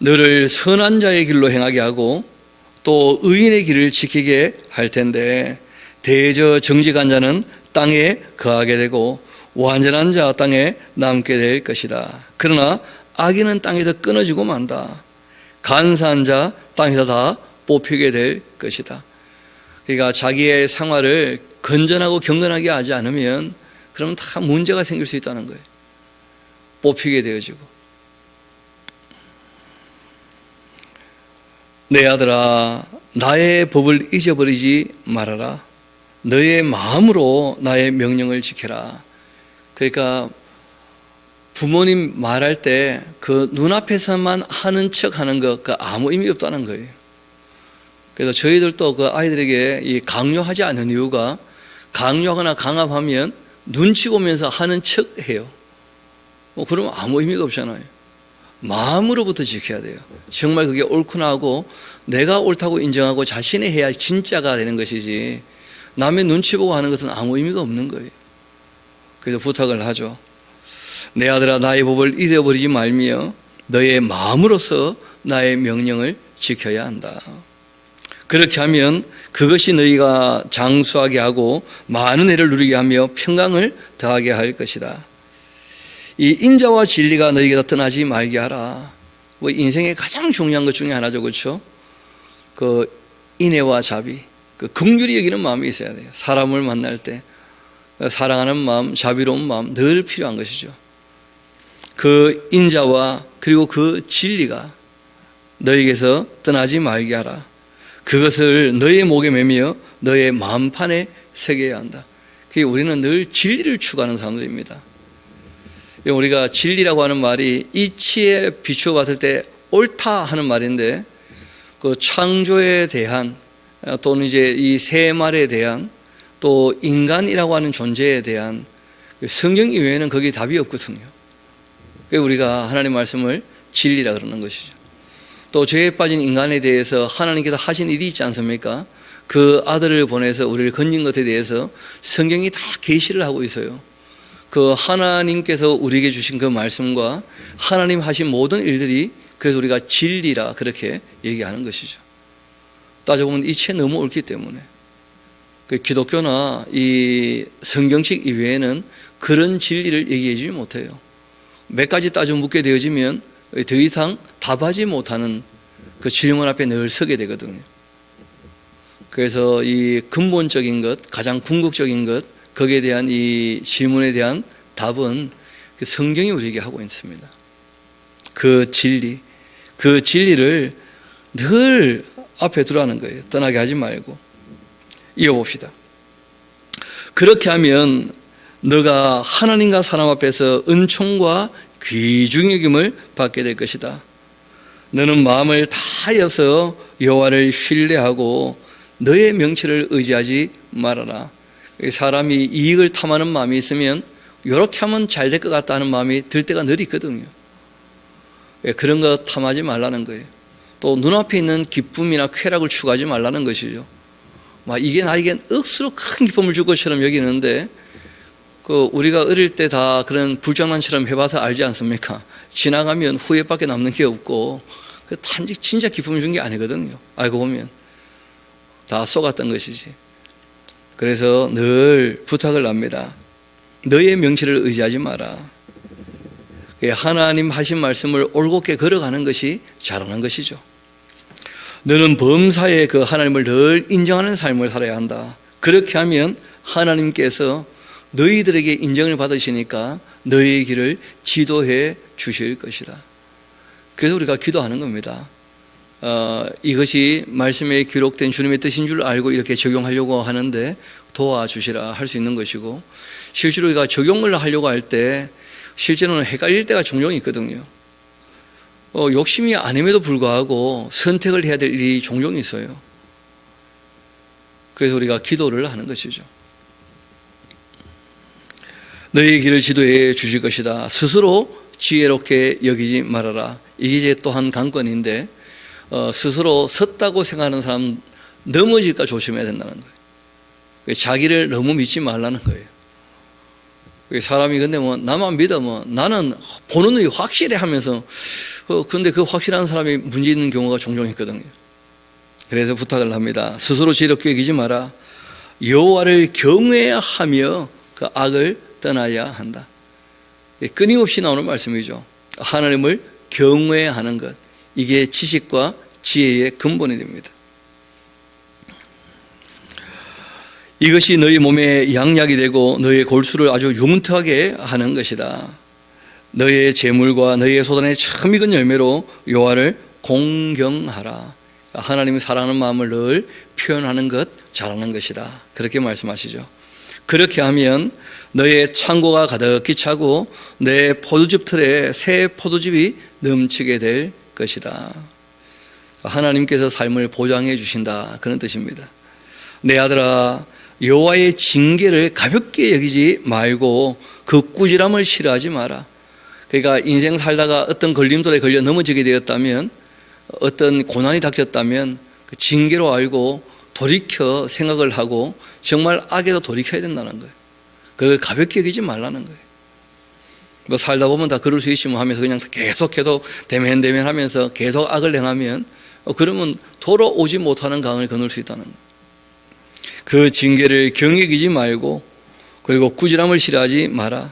너를 선한 자의 길로 행하게 하고 또 의인의 길을 지키게 할 텐데 대저 정직한 자는 땅에 거하게 되고 완전한 자 땅에 남게 될 것이다. 그러나 악인은 땅에서 끊어지고 만다. 간사한 자 땅에서 다 뽑히게 될 것이다. 그러니까 자기의 생활을 건전하고 경건하게 하지 않으면 그러면 다 문제가 생길 수 있다는 거예요. 뽑히게 되어지고. 내 아들아 나의 법을 잊어버리지 말아라. 너의 마음으로 나의 명령을 지켜라. 그러니까 부모님 말할 때 그 눈앞에서만 하는 척 하는 것 그 아무 의미 없다는 거예요. 그래서 저희들도 그 아이들에게 이 강요하지 않는 이유가 강요하거나 강압하면 눈치 보면서 하는 척 해요. 그러면 아무 의미가 없잖아요. 마음으로부터 지켜야 돼요. 정말 그게 옳구나 하고 내가 옳다고 인정하고 자신이 해야 진짜가 되는 것이지 남의 눈치 보고 하는 것은 아무 의미가 없는 거예요. 그래서 부탁을 하죠. 내 아들아 나의 법을 잊어버리지 말며 너의 마음으로서 나의 명령을 지켜야 한다. 그렇게 하면 그것이 너희가 장수하게 하고 많은 애를 누리게 하며 평강을 더하게 할 것이다. 이 인자와 진리가 너희에게서 떠나지 말게 하라. 뭐 인생의 가장 중요한 것 중에 하나죠, 그렇죠? 그 인애와 자비, 그 긍휼히 여기는 마음이 있어야 돼요. 사람을 만날 때 사랑하는 마음, 자비로운 마음 늘 필요한 것이죠. 그 인자와 그리고 그 진리가 너희에게서 떠나지 말게 하라. 그것을 너의 목에 매며 너의 마음판에 새겨야 한다. 그게 우리는 늘 진리를 추구하는 사람들입니다. 우리가 진리라고 하는 말이 이치에 비추어 봤을 때 옳다 하는 말인데 그 창조에 대한 또는 이제 이 새 말에 대한, 또 인간이라고 하는 존재에 대한 성경 이외에는 거기에 답이 없거든요. 그래서 우리가 하나님 말씀을 진리라 그러는 것이죠. 또 죄에 빠진 인간에 대해서 하나님께서 하신 일이 있지 않습니까? 그 아들을 보내서 우리를 건진 것에 대해서 성경이 다 계시를 하고 있어요. 그 하나님께서 우리에게 주신 그 말씀과 하나님 하신 모든 일들이, 그래서 우리가 진리라 그렇게 얘기하는 것이죠. 따져보면 이치에 너무 옳기 때문에 그 기독교나 이 성경식 이외에는 그런 진리를 얘기해 주지 못해요. 몇 가지 따져 묻게 되어지면 더 이상 답하지 못하는 그 질문 앞에 늘 서게 되거든요. 그래서 이 근본적인 것, 가장 궁극적인 것, 거기에 대한 이 질문에 대한 답은 그 성경이 우리에게 하고 있습니다. 그 진리, 그 진리를 늘 앞에 두라는 거예요. 떠나게 하지 말고. 이어봅시다. 그렇게 하면 너가 하나님과 사람 앞에서 은총과 귀중히 여김을 받게 될 것이다. 너는 마음을 다하여서 여호와를 신뢰하고 너의 명철을 의지하지 말아라. 사람이 이익을 탐하는 마음이 있으면 이렇게 하면 잘 될 것 같다 하는 마음이 들 때가 늘 있거든요. 그런 거 탐하지 말라는 거예요. 또 눈앞에 있는 기쁨이나 쾌락을 추구하지 말라는 것이죠. 이게 나에겐 억수로 큰 기쁨을 줄 것처럼 여기는데, 우리가 어릴 때 다 그런 불장난처럼 해봐서 알지 않습니까? 지나가면 후회밖에 남는 게 없고, 진짜 기쁨을 준 게 아니거든요. 알고 보면 다 속았던 것이지. 그래서 늘 부탁을 합니다. 너의 명치를 의지하지 마라. 하나님 하신 말씀을 올곧게 걸어가는 것이 잘하는 것이죠. 너는 범사에 그 하나님을 늘 인정하는 삶을 살아야 한다. 그렇게 하면 하나님께서 너희들에게 인정을 받으시니까 너희의 길을 지도해 주실 것이다. 그래서 우리가 기도하는 겁니다. 이것이 말씀에 기록된 주님의 뜻인 줄 알고 이렇게 적용하려고 하는데 도와주시라 할 수 있는 것이고, 실제로 우리가 적용을 하려고 할 때 실제로는 헷갈릴 때가 종종 있거든요. 욕심이 아님에도 불구하고 선택을 해야 될 일이 종종 있어요. 그래서 우리가 기도를 하는 것이죠. 너희의 길을 지도해 주실 것이다. 스스로 지혜롭게 여기지 말아라. 이게 이제 또 한 관건인데, 스스로 섰다고 생각하는 사람 넘어질까 조심해야 된다는 거예요. 자기를 너무 믿지 말라는 거예요. 사람이 근데 나만 믿어 나는 보는 눈이 확실해 하면서, 근데 그 확실한 사람이 문제 있는 경우가 종종 있거든요. 그래서 부탁을 합니다. 스스로 지혜롭게 여기지 마라. 여호와를 경외하며 그 악을 떠나야 한다. 끊임없이 나오는 말씀이죠. 하나님을 경외하는 것, 이게 지식과 지혜의 근본이 됩니다. 이것이 너희 몸에 양약이 되고 너희의 골수를 아주 융통하게 하는 것이다. 너희의 재물과 너희의 소단의 참 익은 열매로 여호와를 공경하라. 하나님이 사랑하는 마음을 늘 표현하는 것, 잘하는 것이다. 그렇게 말씀하시죠. 그렇게 하면 너의 창고가 가득히 차고 내 포도즙 틀에 새 포도즙이 넘치게 될 것이다. 하나님께서 삶을 보장해 주신다, 그런 뜻입니다. 내 아들아, 여호와의 징계를 가볍게 여기지 말고 그 꾸지람을 싫어하지 마라. 그러니까 인생 살다가 어떤 걸림돌에 걸려 넘어지게 되었다면, 어떤 고난이 닥쳤다면 그 징계로 알고 돌이켜 생각을 하고 정말 악에도 돌이켜야 된다는 거예요. 그걸 가볍게 여기지 말라는 거예요. 살다 보면 다 그럴 수 있지 하면서 그냥 계속 대면대면 하면서 계속 악을 행하면, 그러면 돌아오지 못하는 강을 건널 수 있다는 거예요. 그 징계를 경여기지 말고, 그리고 꾸지람을 싫어하지 마라.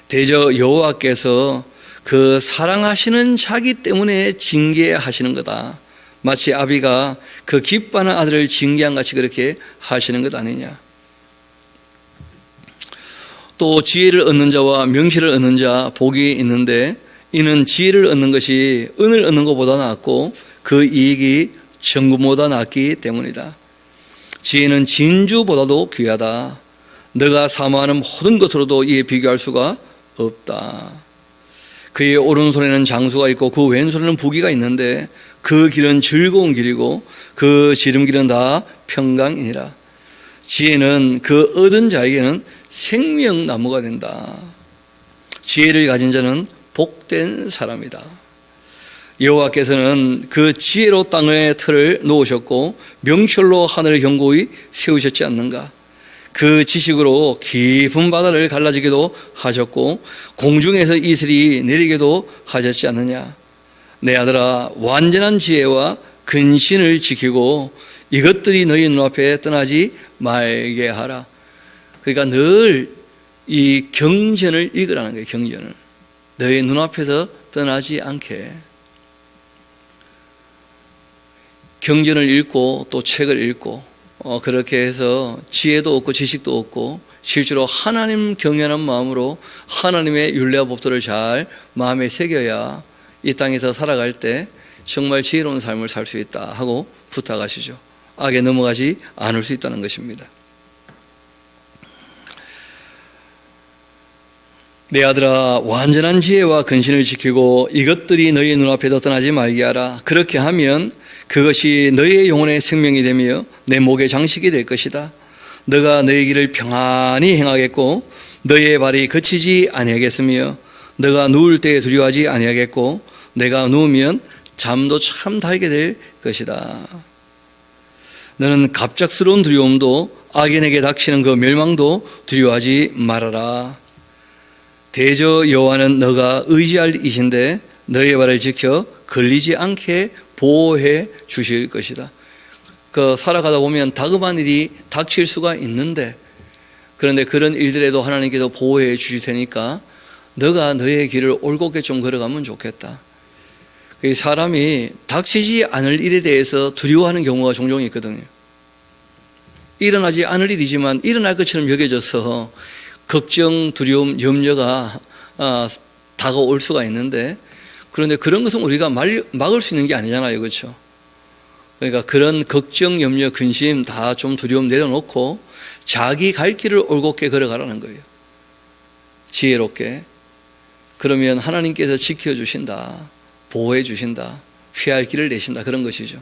대저 여호와께서 그 사랑하시는 자기 때문에 징계하시는 거다. 마치 아비가 그 기뻐하는 아들을 징계한 같이 그렇게 하시는 것 아니냐. 또 지혜를 얻는 자와 명실을 얻는 자 복이 있는데, 이는 지혜를 얻는 것이 은을 얻는 것보다 낫고 그 이익이 정금보다 낫기 때문이다. 지혜는 진주보다도 귀하다. 너가 사모하는 모든 것으로도 이에 비교할 수가 없다. 그의 오른손에는 장수가 있고 그 왼손에는 부귀가 있는데 그 길은 즐거운 길이고 그 지름길은 다 평강이니라. 지혜는 그 얻은 자에게는 생명나무가 된다. 지혜를 가진 자는 복된 사람이다. 여호와께서는 그 지혜로 땅의 틀을 놓으셨고 명철로 하늘을 견고히 세우셨지 않는가. 그 지식으로 깊은 바다를 갈라지게도 하셨고 공중에서 이슬이 내리게도 하셨지 않느냐. 내 아들아, 완전한 지혜와 근신을 지키고 이것들이 너희 눈앞에 떠나지 말게 하라. 그러니까 늘 이 경전을 읽으라는 거예요. 경전을 너희 눈앞에서 떠나지 않게. 경전을 읽고 또 책을 읽고 그렇게 해서 지혜도 얻고 지식도 얻고 실제로 하나님 경외하는 마음으로 하나님의 율례와 법도를 잘 마음에 새겨야 이 땅에서 살아갈 때 정말 지혜로운 삶을 살 수 있다 하고 부탁하시죠. 악에 넘어가지 않을 수 있다는 것입니다. 내 아들아, 완전한 지혜와 근신을 지키고 이것들이 너희 눈앞에서 떠나지 말게 하라. 그렇게 하면 그것이 너희의 영혼의 생명이 되며 내 목의 장식이 될 것이다. 너가 너희 길을 평안히 행하겠고 너희의 발이 거치지 아니하겠으며 너가 누울 때에 두려워하지 아니하겠고 내가 누우면 잠도 참 달게 될 것이다. 너는 갑작스러운 두려움도 악인에게 닥치는 그 멸망도 두려워하지 말아라. 대저 여호와는 너가 의지할 이신데 너의 발을 지켜 걸리지 않게 보호해 주실 것이다. 살아가다 보면 다급한 일이 닥칠 수가 있는데 그런데 그런 일들에도 하나님께서 보호해 주실 테니까 너가 너의 길을 올곧게 좀 걸어가면 좋겠다. 사람이 닥치지 않을 일에 대해서 두려워하는 경우가 종종 있거든요. 일어나지 않을 일이지만 일어날 것처럼 여겨져서 걱정, 두려움, 염려가 다가올 수가 있는데 그런데 그런 것은 우리가 막을 수 있는 게 아니잖아요. 그렇죠? 그러니까 그런 걱정, 염려, 근심 다 좀 두려움 내려놓고 자기 갈 길을 올곧게 걸어가라는 거예요. 지혜롭게. 그러면 하나님께서 지켜주신다. 보호해 주신다. 피할 길을 내신다. 그런 것이죠.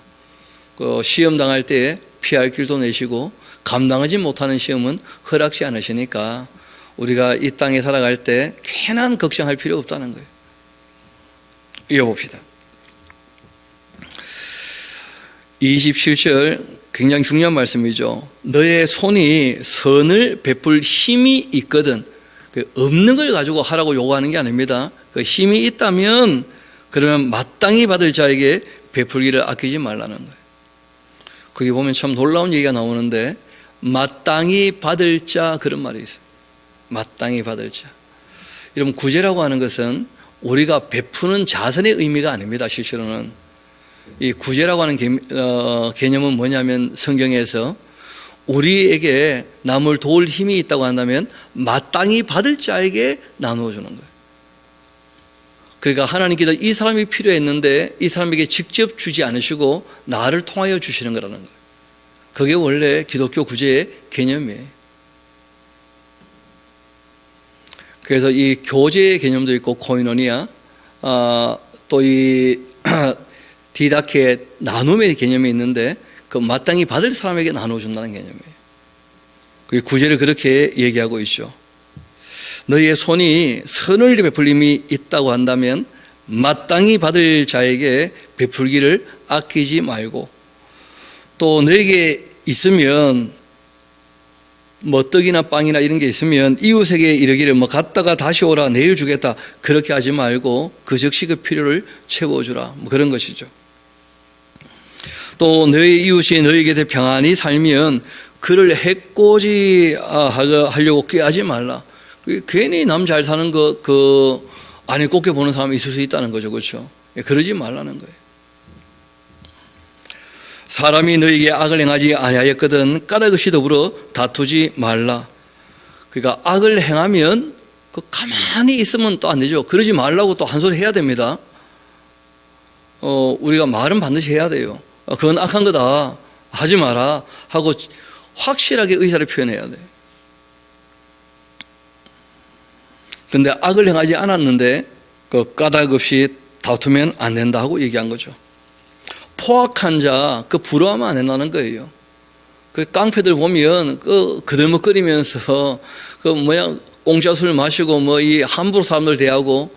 시험 당할 때 피할 길도 내시고 감당하지 못하는 시험은 허락지 않으시니까 우리가 이 땅에 살아갈 때 괜한 걱정할 필요 없다는 거예요. 이어봅시다. 27절 굉장히 중요한 말씀이죠. 너의 손이 선을 베풀 힘이 있거든. 없는 걸 가지고 하라고 요구하는 게 아닙니다. 그 힘이 있다면 그러면 마땅히 받을 자에게 베풀기를 아끼지 말라는 거예요. 거기 보면 참 놀라운 얘기가 나오는데 마땅히 받을 자 그런 말이 있어요. 마땅히 받을 자. 여러분 구제라고 하는 것은 우리가 베푸는 자선의 의미가 아닙니다. 실제로는 이 구제라고 하는 개념은 뭐냐면 성경에서 우리에게 남을 도울 힘이 있다고 한다면 마땅히 받을 자에게 나누어 주는 거예요. 그러니까 하나님께서 이 사람이 필요했는데 이 사람에게 직접 주지 않으시고 나를 통하여 주시는 거라는 거예요. 그게 원래 기독교 구제의 개념이에요. 그래서 이 교제의 개념도 있고 코이노니아, 또 이 디다케의 나눔의 개념이 있는데 그 마땅히 받을 사람에게 나눠준다는 개념이에요. 그 구제를 그렇게 얘기하고 있죠. 너희의 손이 선을 베풀림이 있다고 한다면 마땅히 받을 자에게 베풀기를 아끼지 말고 또 너에게 있으면 떡이나 빵이나 이런 게 있으면 이웃에게 이르기를 갔다가 다시 오라 내일 주겠다 그렇게 하지 말고 그 즉시 그 필요를 채워주라 그런 것이죠. 또 너희 이웃이 너희에게 평안히 살면 그를 해코지 하려고 꾀하지 말라. 괜히 남 잘 사는 거 안에 꼽게 보는 사람이 있을 수 있다는 거죠. 그렇죠? 그러지 말라는 거예요. 사람이 너에게 악을 행하지 아니하였거든 까닭없이 더불어 다투지 말라. 그러니까 악을 행하면 가만히 있으면 또 안 되죠. 그러지 말라고 또 한 소리 해야 됩니다. 우리가 말은 반드시 해야 돼요. 그건 악한 거다 하지 마라 하고 확실하게 의사를 표현해야 돼. 그런데 악을 행하지 않았는데 까닭 없이 다투면 안 된다 하고 얘기한 거죠. 포악한 자 그 부러워하면 안 된다는 거예요. 그 깡패들 보면 그들먹거리면서 공짜 술 마시고 이 함부로 사람들 대하고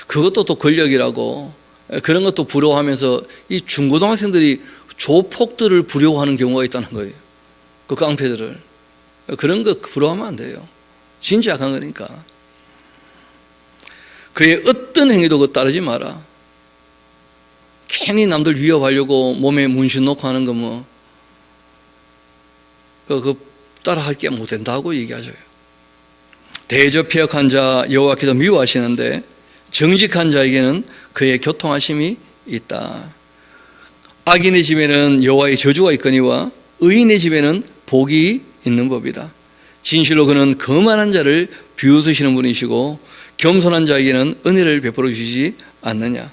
그것도 또 권력이라고 그런 것도 부러워하면서 이 중고등학생들이 조폭들을 부러워하는 경우가 있다는 거예요. 그 깡패들을. 그런 거 부러워하면 안 돼요. 진짜 약한 거니까. 그의 어떤 행위도 따르지 마라. 괜히 남들 위협하려고 몸에 문신 놓고 하는 거 그 따라할 게 못 된다고 얘기하죠. 대저폐역한 자 여호와께서 미워하시는데 정직한 자에게는 그의 교통하심이 있다. 악인의 집에는 여호와의 저주가 있거니와 의인의 집에는 복이 있는 법이다. 진실로 그는 거만한 자를 비웃으시는 분이시고 겸손한 자에게는 은혜를 베풀어 주시지 않느냐.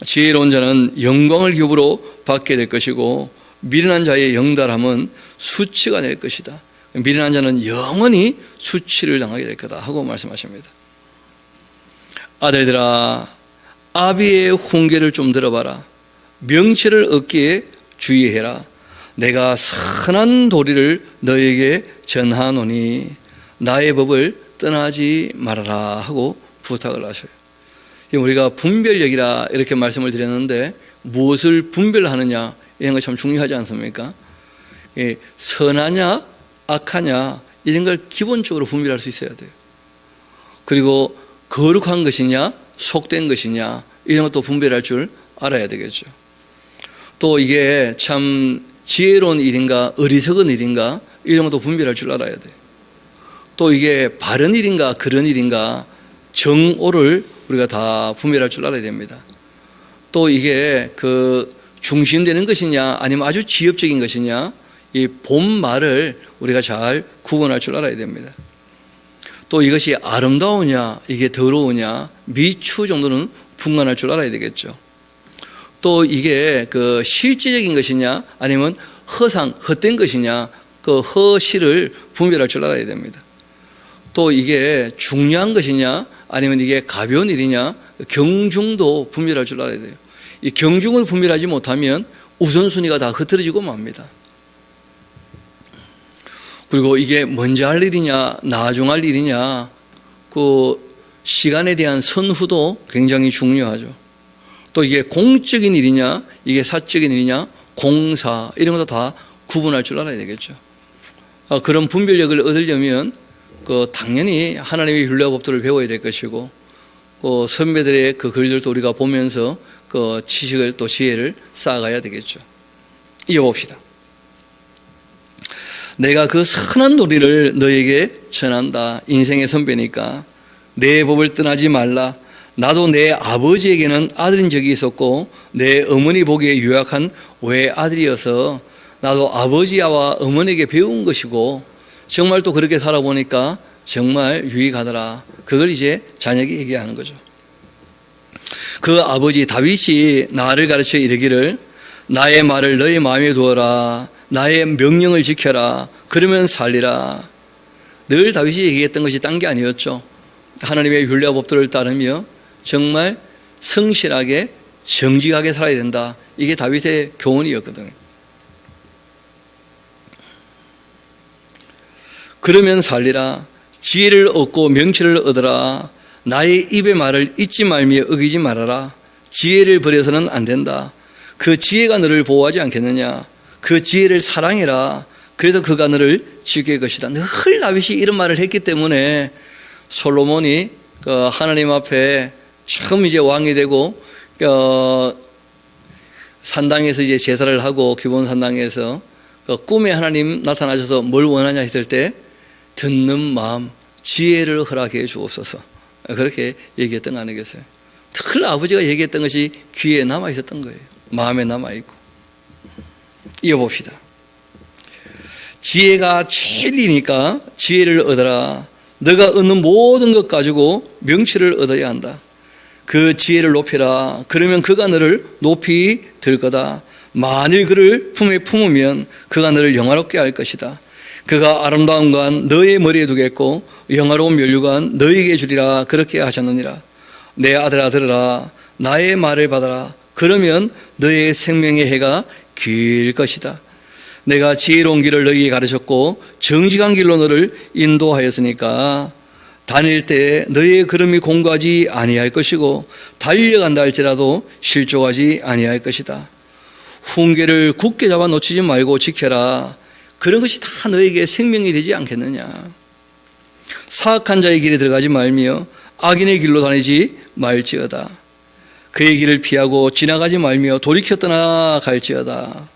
지혜로운 자는 영광을 기업으로 받게 될 것이고 미련한 자의 영달함은 수치가 될 것이다. 미련한 자는 영원히 수치를 당하게 될 거다 하고 말씀하십니다. 아들들아, 아비의 훈계를 좀 들어봐라. 명철을 얻기에 주의해라. 내가 선한 도리를 너에게 전하노니 나의 법을 떠나지 말아라 하고 부탁을 하셔요. 우리가 분별력이라 이렇게 말씀을 드렸는데 무엇을 분별하느냐 이런 거 참 중요하지 않습니까? 선하냐 악하냐 이런 걸 기본적으로 분별할 수 있어야 돼요. 그리고 거룩한 것이냐 속된 것이냐 이런 것도 분별할 줄 알아야 되겠죠. 또 이게 참 지혜로운 일인가 어리석은 일인가 이런 것도 분별할 줄 알아야 돼요. 또 이게 바른 일인가 그런 일인가 정오를 우리가 다 분별할 줄 알아야 됩니다. 또 이게 중심되는 것이냐 아니면 아주 지엽적인 것이냐 이 본말을 우리가 잘 구분할 줄 알아야 됩니다. 또 이것이 아름다우냐 이게 더러우냐 미추 정도는 분간할 줄 알아야 되겠죠. 또 이게 실제적인 것이냐 아니면 헛된 것이냐 허실을 분별할 줄 알아야 됩니다. 또 이게 중요한 것이냐 아니면 이게 가벼운 일이냐 경중도 분별할 줄 알아야 돼요. 이 경중을 분별하지 못하면 우선순위가 다 흐트러지고 맙니다. 그리고 이게 먼저 할 일이냐 나중 할 일이냐 시간에 대한 선후도 굉장히 중요하죠. 또 이게 공적인 일이냐 이게 사적인 일이냐 공사 이런 것도 다 구분할 줄 알아야 되겠죠. 그런 분별력을 얻으려면 당연히 하나님의 율례와 법도를 배워야 될 것이고 선배들의 글들도 우리가 보면서 지식을 또 지혜를 쌓아가야 되겠죠. 이어봅시다. 내가 선한 도리를 너에게 전한다. 인생의 선배니까 내 법을 떠나지 말라. 나도 내 아버지에게는 아들인 적이 있었고 내 어머니 보기에 유약한 외아들이어서 나도 아버지와 어머니에게 배운 것이고 정말 또 그렇게 살아보니까 정말 유익하더라. 그걸 이제 자녀에게 얘기하는 거죠. 그 아버지 다윗이 나를 가르쳐 이르기를 나의 말을 너의 마음에 두어라. 나의 명령을 지켜라. 그러면 살리라. 늘 다윗이 얘기했던 것이 딴 게 아니었죠. 하나님의 율례와 법도를 따르며 정말 성실하게 정직하게 살아야 된다. 이게 다윗의 교훈이었거든요. 그러면 살리라. 지혜를 얻고 명철을 얻으라. 나의 입의 말을 잊지 말며 어기지 말아라. 지혜를 버려서는 안 된다. 그 지혜가 너를 보호하지 않겠느냐. 그 지혜를 사랑해라. 그래서 그가 너를 지킬 것이다. 늘 다윗이 이런 말을 했기 때문에 솔로몬이 하나님 앞에 처음 이제 왕이 되고 산당에서 이제 제사를 하고 기본 산당에서 꿈에 하나님 나타나셔서 뭘 원하냐 했을 때 듣는 마음 지혜를 허락해 주옵소서. 그렇게 얘기했던 거 아니겠어요? 늘 아버지가 얘기했던 것이 귀에 남아 있었던 거예요. 마음에 남아 있고. 이어봅시다. 지혜가 진리니까 지혜를 얻어라. 너가 얻는 모든 것 가지고 명철을 얻어야 한다. 그 지혜를 높여라. 그러면 그가 너를 높이 들 거다. 만일 그를 품에 품으면 그가 너를 영화롭게 할 것이다. 그가 아름다운 관 너의 머리에 두겠고 영화로운 면류관 너에게 주리라. 그렇게 하셨느니라. 내 아들아 들으라. 나의 말을 받아라. 그러면 너의 생명의 해가 길 것이다. 내가 지혜로운 길을 너희에게 가르쳤고 정직한 길로 너를 인도하였으니까 다닐 때 너희의 걸음이 공고하지 아니할 것이고 달려간다 할지라도 실족하지 아니할 것이다. 훈계를 굳게 잡아 놓치지 말고 지켜라. 그런 것이 다 너에게 생명이 되지 않겠느냐. 사악한 자의 길에 들어가지 말며 악인의 길로 다니지 말지어다. 그의 길을 피하고 지나가지 말며 돌이켜 떠나갈지어다.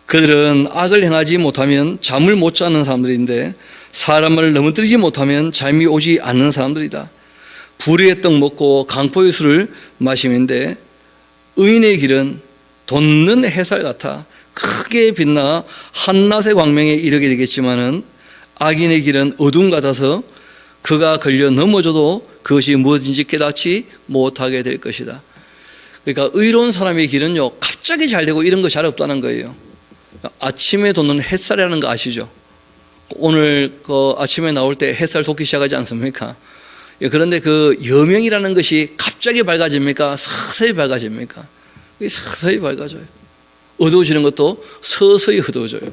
그들은 악을 행하지 못하면 잠을 못 자는 사람들인데 사람을 넘어뜨리지 못하면 잠이 오지 않는 사람들이다. 불의의 떡 먹고 강포의 술을 마심인데 의인의 길은 돋는 햇살 같아 크게 빛나 한낮의 광명에 이르게 되겠지만은 악인의 길은 어둠 같아서 그가 걸려 넘어져도 그것이 무엇인지 깨닫지 못하게 될 것이다. 그러니까 의로운 사람의 길은요, 갑자기 잘 되고 이런 거 잘 없다는 거예요. 아침에 돋는 햇살이라는 거 아시죠? 오늘 그 아침에 나올 때 햇살 돋기 시작하지 않습니까? 그런데 그 여명이라는 것이 갑자기 밝아집니까? 서서히 밝아집니까? 서서히 밝아져요. 어두워지는 것도 서서히 어두워져요.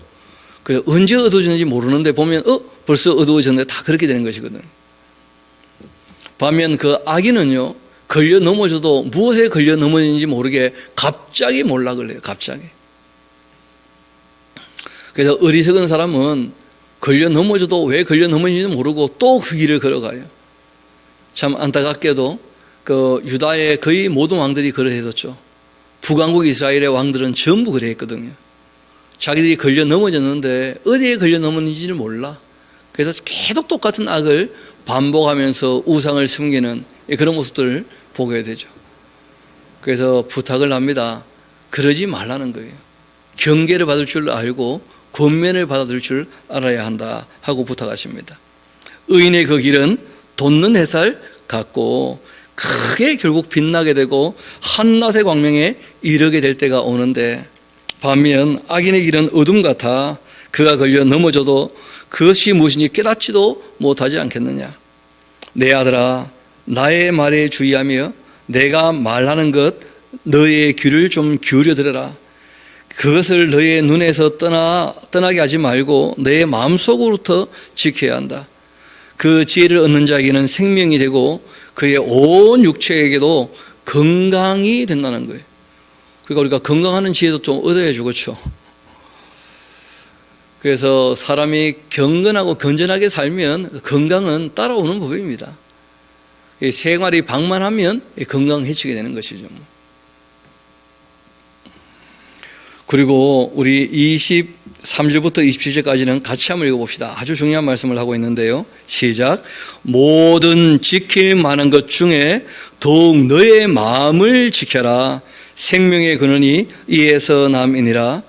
그래서 언제 어두워지는지 모르는데 보면 벌써 어두워졌는데 다 그렇게 되는 것이거든요. 반면 그 악인은요, 걸려 넘어져도 무엇에 걸려 넘어지는지 모르게 갑자기 몰락을 해요. 갑자기. 그래서 어리석은 사람은 걸려 넘어져도 왜 걸려 넘어지는지 모르고 또 그 길을 걸어가요. 참 안타깝게도 그 유다의 거의 모든 왕들이 그러했었죠. 북왕국 이스라엘의 왕들은 전부 그랬거든요. 자기들이 걸려 넘어졌는데 어디에 걸려 넘어졌는지를 몰라. 그래서 계속 똑같은 악을 반복하면서 우상을 섬기는 그런 모습들을 보게 되죠. 그래서 부탁을 합니다. 그러지 말라는 거예요. 경계를 받을 줄 알고 권면을 받아들일 줄 알아야 한다 하고 부탁하십니다. 의인의 그 길은 돋는 햇살 같고 크게 결국 빛나게 되고 한낮의 광명에 이르게 될 때가 오는데 반면 악인의 길은 어둠 같아 그가 걸려 넘어져도 그것이 무엇인지 깨닫지도 못하지 않겠느냐. 내 아들아, 나의 말에 주의하며 내가 말하는 것 너의 귀를 좀 기울여 들으라. 그것을 너의 눈에서 떠나게 하지 말고 너의 마음속으로부터 지켜야 한다. 그 지혜를 얻는 자에게는 생명이 되고 그의 온 육체에게도 건강이 된다는 거예요. 그러니까 우리가 건강하는 지혜도 좀 얻어야죠, 그렇죠? 그래서 사람이 경건하고 건전하게 살면 건강은 따라오는 법입니다. 생활이 방만하면 건강해지게 되는 것이죠. 그리고 우리 23절부터 27절까지는 같이 한번 읽어봅시다. 아주 중요한 말씀을 하고 있는데요. 시작. 모든 지킬 만한 것 중에 더욱 너의 마음을 지켜라. 생명의 근원이 이에서 남이니라.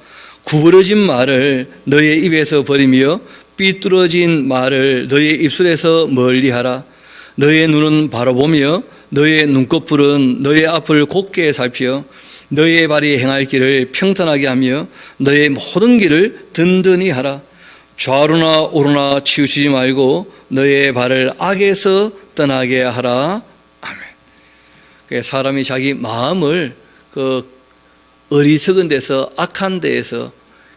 구부러진 말을 너의 입에서 버리며 삐뚤어진 말을 너의 입술에서 멀리하라. 너의 눈은 바로 보며 너의 눈꺼풀은 너의 앞을 곧게 살피어 너의 발이 행할 길을 평탄하게 하며 너의 모든 길을 든든히 하라. 좌로나 오로나 치우치지 말고 너의 발을 악에서 떠나게 하라. 아멘. 사람이 자기 마음을 그 어리석은 데서, 악한 데에서,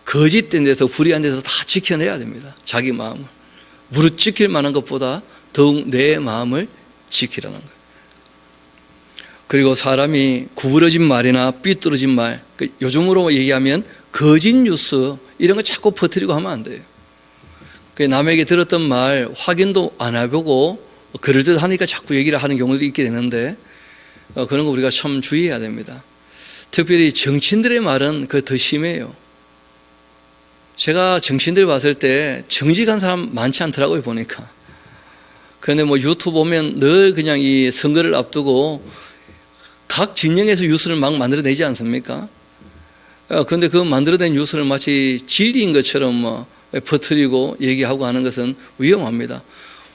거짓된 데서, 불의한 데서 다 지켜내야 됩니다. 자기 마음을. 무릇 지킬 만한 것보다 더욱 내 마음을 지키라는 거예요. 그리고 사람이 구부러진 말이나 삐뚤어진 말, 요즘으로 얘기하면 거짓 뉴스 이런 거 자꾸 퍼뜨리고 하면 안 돼요. 남에게 들었던 말 확인도 안 해보고 그럴듯 하니까 자꾸 얘기를 하는 경우들이 있게 되는데 그런 거 우리가 참 주의해야 됩니다. 특별히 정치인들의 말은 더 심해요. 제가 정치인들 봤을 때 정직한 사람 많지 않더라고요, 보니까. 그런데 뭐 유튜브 보면 늘 그냥 이 선거를 앞두고 각 진영에서 뉴스를 막 만들어내지 않습니까? 그런데 그 만들어낸 뉴스를 마치 진리인 것처럼 퍼뜨리고 얘기하고 하는 것은 위험합니다.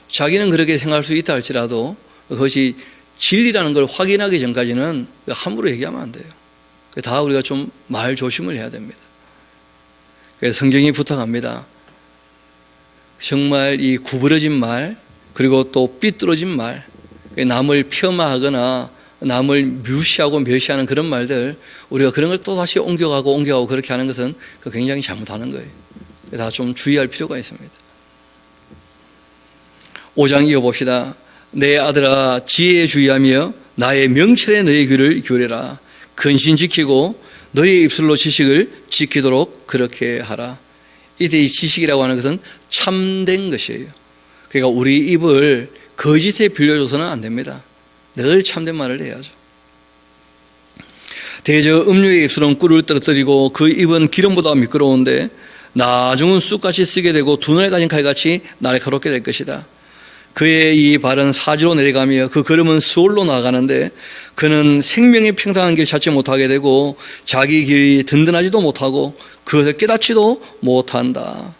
자기는 그렇게 생각할 수 있다 할지라도 그것이 진리라는 걸 확인하기 전까지는 함부로 얘기하면 안 돼요. 다 우리가 좀 말 조심을 해야 됩니다. 그래서 성경이 부탁합니다. 정말 이 구부러진 말, 그리고 또 삐뚤어진 말, 남을 폄하하거나 남을 뮤시하고 멸시하는 그런 말들, 우리가 그런 걸 또다시 옮겨가고 그렇게 하는 것은 굉장히 잘못하는 거예요. 다 좀 주의할 필요가 있습니다. 5장 이어봅시다. 내 아들아 지혜에 주의하며 나의 명철에 너의 귀를 기울여라. 근신 지키고 너의 입술로 지식을 지키도록 그렇게 하라. 이때 이 지식이라고 하는 것은 참된 것이에요. 그러니까 우리 입을 거짓에 빌려줘서는 안 됩니다. 늘 참된 말을 해야죠. 대저 음료의 입술은 꿀을 떨어뜨리고 그 입은 기름보다 미끄러운데 나중은 쑥같이 쓰게 되고 두 눈을 가진 칼같이 날카롭게 될 것이다. 그의 이 발은 사지로 내려가며 그 걸음은 수월로 나가는데 그는 생명의 평탄한 길 찾지 못하게 되고 자기 길이 든든하지도 못하고 그것을 깨닫지도 못한다.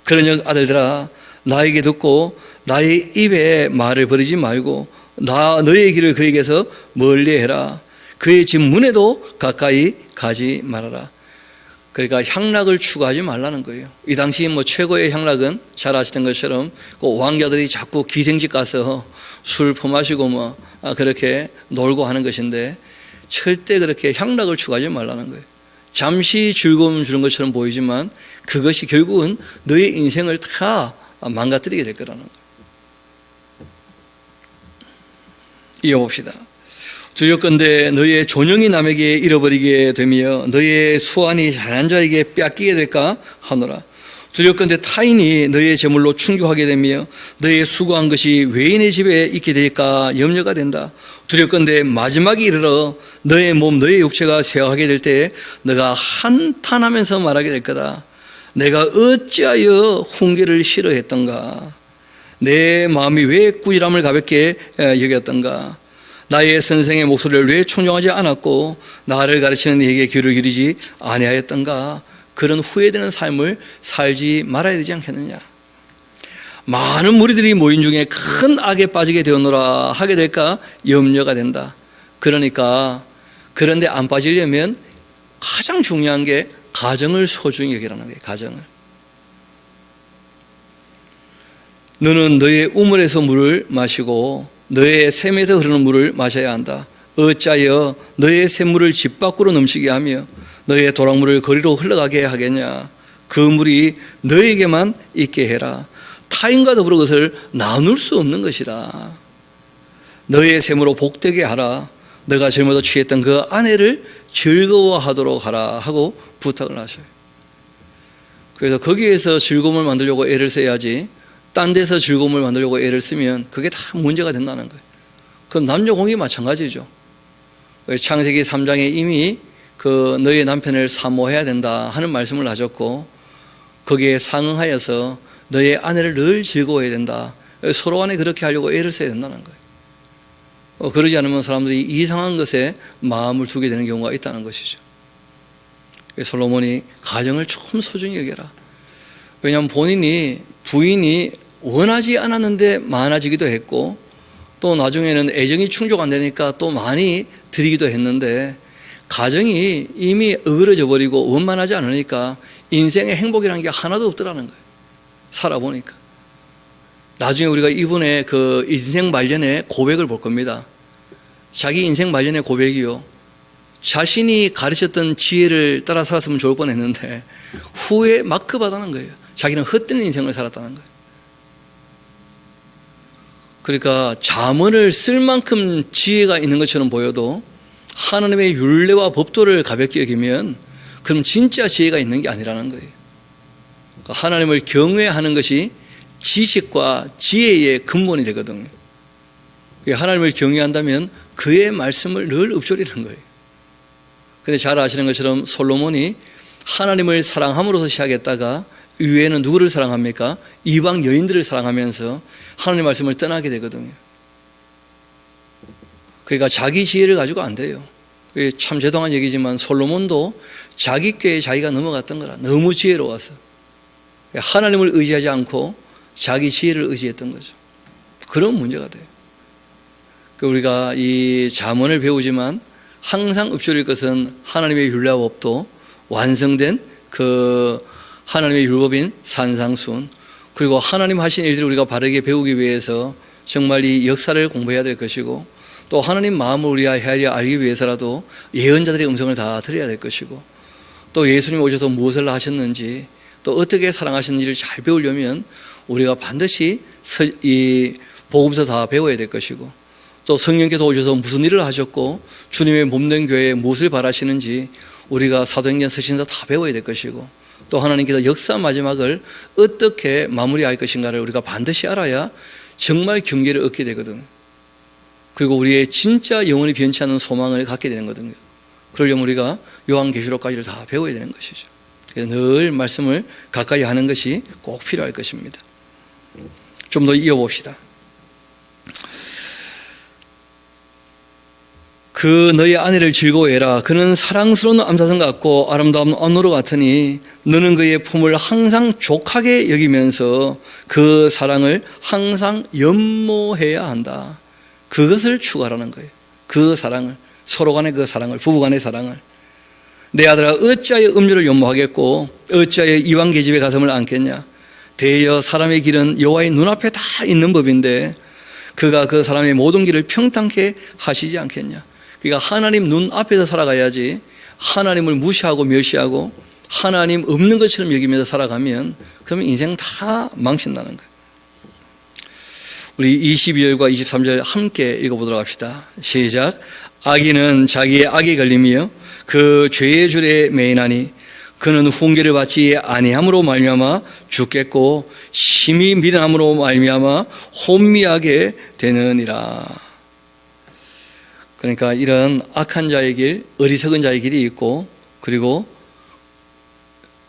그러니 아들들아 나에게 듣고 나의 입에 말을 버리지 말고 너의 길을 그에게서 멀리해라. 그의 집 문에도 가까이 가지 말아라. 그러니까 향락을 추구하지 말라는 거예요. 이 당시 최고의 향락은 잘 아시는 것처럼 그 왕자들이 자꾸 기생집 가서 술 퍼마시고 그렇게 놀고 하는 것인데 절대 그렇게 향락을 추구하지 말라는 거예요. 잠시 즐거움 주는 것처럼 보이지만 그것이 결국은 너의 인생을 다 망가뜨리게 될 거라는 거예요. 이어봅시다. 두렵건대 너의 존영이 남에게 잃어버리게 되며 너의 수완이 잘난 자에게 뺏기게 될까 하노라. 두렵건대 타인이 너의 재물로 충족하게 되며 너의 수고한 것이 외인의 집에 있게 될까 염려가 된다. 두렵건대 마지막에 이르러 너의 몸 너의 육체가 쇠하게 될 때에 너가 한탄하면서 말하게 될 거다. 내가 어찌하여 훈계를 싫어했던가. 내 마음이 왜 꾸지람을 가볍게 여겼던가. 나의 선생의 목소리를 왜 충정하지 않았고 나를 가르치는 이에게 귀를 기울이지 아니하였던가. 그런 후회되는 삶을 살지 말아야 되지 않겠느냐. 많은 무리들이 모인 중에 큰 악에 빠지게 되었노라 하게 될까 염려가 된다. 그러니까 그런데 안 빠지려면 가장 중요한 게 가정을 소중히 여기라는 거예요. 가정을. 너는 너의 우물에서 물을 마시고 너의 샘에서 흐르는 물을 마셔야 한다. 어찌하여 너의 샘물을 집 밖으로 넘치게 하며 너의 도랑물을 거리로 흘러가게 하겠냐. 그 물이 너에게만 있게 해라. 타인과 더불어 그것을 나눌 수 없는 것이다. 너의 샘으로 복되게 하라. 너가 젊어서 취했던 그 아내를 즐거워하도록 하라 하고 부탁을 하셔요. 그래서 거기에서 즐거움을 만들려고 애를 써야지 딴 데서 즐거움을 만들려고 애를 쓰면 그게 다 문제가 된다는 거예요. 그럼 남녀 공이 마찬가지죠. 창세기 3장에 이미 너의 남편을 사모해야 된다 하는 말씀을 하셨고 거기에 상응하여서 너의 아내를 늘 즐거워해야 된다. 서로 간에 그렇게 하려고 애를 써야 된다는 거예요. 그러지 않으면 사람들이 이상한 것에 마음을 두게 되는 경우가 있다는 것이죠. 솔로몬이 가정을 좀 소중히 여겨라. 왜냐하면 부인이 원하지 않았는데 많아지기도 했고 또 나중에는 애정이 충족 안 되니까 또 많이 드리기도 했는데 가정이 이미 어그러져 버리고 원만하지 않으니까 인생의 행복이라는 게 하나도 없더라는 거예요. 살아보니까. 나중에 우리가 이분의 그 인생 말년의 고백을 볼 겁니다. 자기 인생 말년의 고백이요. 자신이 가르쳤던 지혜를 따라 살았으면 좋을 뻔했는데 후에 마크 받아는 거예요. 자기는 헛된 인생을 살았다는 거예요. 그러니까 잠언을 쓸 만큼 지혜가 있는 것처럼 보여도 하나님의 율례와 법도를 가볍게 여기면 그럼 진짜 지혜가 있는 게 아니라는 거예요. 그러니까 하나님을 경외하는 것이 지식과 지혜의 근본이 되거든요. 하나님을 경외한다면 그의 말씀을 늘 읊조리는 거예요. 그런데 잘 아시는 것처럼 솔로몬이 하나님을 사랑함으로써 시작했다가 이후에는 누구를 사랑합니까? 이방 여인들을 사랑하면서 하나님의 말씀을 떠나게 되거든요. 그러니까 자기 지혜를 가지고 안 돼요. 참 죄송한 얘기지만 솔로몬도 자기 꾀에 자기가 넘어갔던 거라. 너무 지혜로워서 하나님을 의지하지 않고 자기 지혜를 의지했던 거죠. 그런 문제가 돼요. 우리가 이 잠언을 배우지만 항상 읊조릴 것은 하나님의 율례와 법도 완성된 그 하나님의 율법인 산상순, 그리고 하나님 하신 일들을 우리가 바르게 배우기 위해서 정말 이 역사를 공부해야 될 것이고 또 하나님 마음을 우리가 헤아려 알기 위해서라도 예언자들의 음성을 다 들어야 될 것이고, 또 예수님이 오셔서 무엇을 하셨는지, 또 어떻게 사랑하셨는지를 잘 배우려면 우리가 반드시 이 복음서 다 배워야 될 것이고, 또 성령께서 오셔서 무슨 일을 하셨고 주님의 몸된 교회에 무엇을 바라시는지 우리가 사도행전 서신서 다 배워야 될 것이고, 또 하나님께서 역사 마지막을 어떻게 마무리할 것인가를 우리가 반드시 알아야 정말 경계를 얻게 되거든. 그리고 우리의 진짜 영원히 변치 않는 소망을 갖게 되는 거거든요. 그러려면 우리가 요한계시록까지를 다 배워야 되는 것이죠. 그래서 늘 말씀을 가까이 하는 것이 꼭 필요할 것입니다. 좀 더 이어봅시다. 그 너희 아내를 즐거워해라. 그는 사랑스러운 암사성 같고 아름다운 언노로 같으니 너는 그의 품을 항상 족하게 여기면서 그 사랑을 항상 연모해야 한다. 그것을 추구하라는 거예요. 그 사랑을, 서로 간의 그 사랑을, 부부 간의 사랑을. 내 아들아 어찌하여 음료를 연모하겠고 어찌하여 이방 계집의 가슴을 안겠냐. 대여 사람의 길은 여호와의 눈앞에 다 있는 법인데 그가 그 사람의 모든 길을 평탄케 하시지 않겠냐. 그러니까 하나님 눈 앞에서 살아가야지, 하나님을 무시하고 멸시하고 하나님 없는 것처럼 여기면서 살아가면 그러면 인생 다 망친다는 거예요. 우리 22절과 23절 함께 읽어보도록 합시다. 시작. 악인은 자기의 악에 걸리며 그 죄의 줄에 매이나니 그는 훈계를 받지 아니함으로 말미암아 죽겠고 심히 미련함으로 말미암아 혼미하게 되느니라. 그러니까 이런 악한 자의 길, 어리석은 자의 길이 있고, 그리고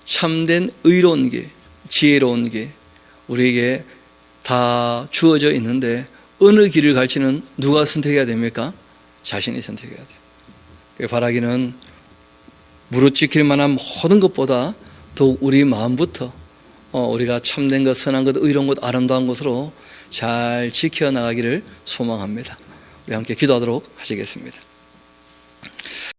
참된 의로운 길, 지혜로운 길, 우리에게 다 주어져 있는데 어느 길을 갈지는 누가 선택해야 됩니까? 자신이 선택해야 돼요. 바라기는 무릇 지킬 만한 모든 것보다 더욱 우리 마음부터 우리가 참된 것, 선한 것, 의로운 것, 아름다운 것으로 잘 지켜나가기를 소망합니다. 우리 함께 기도하도록 하시겠습니다.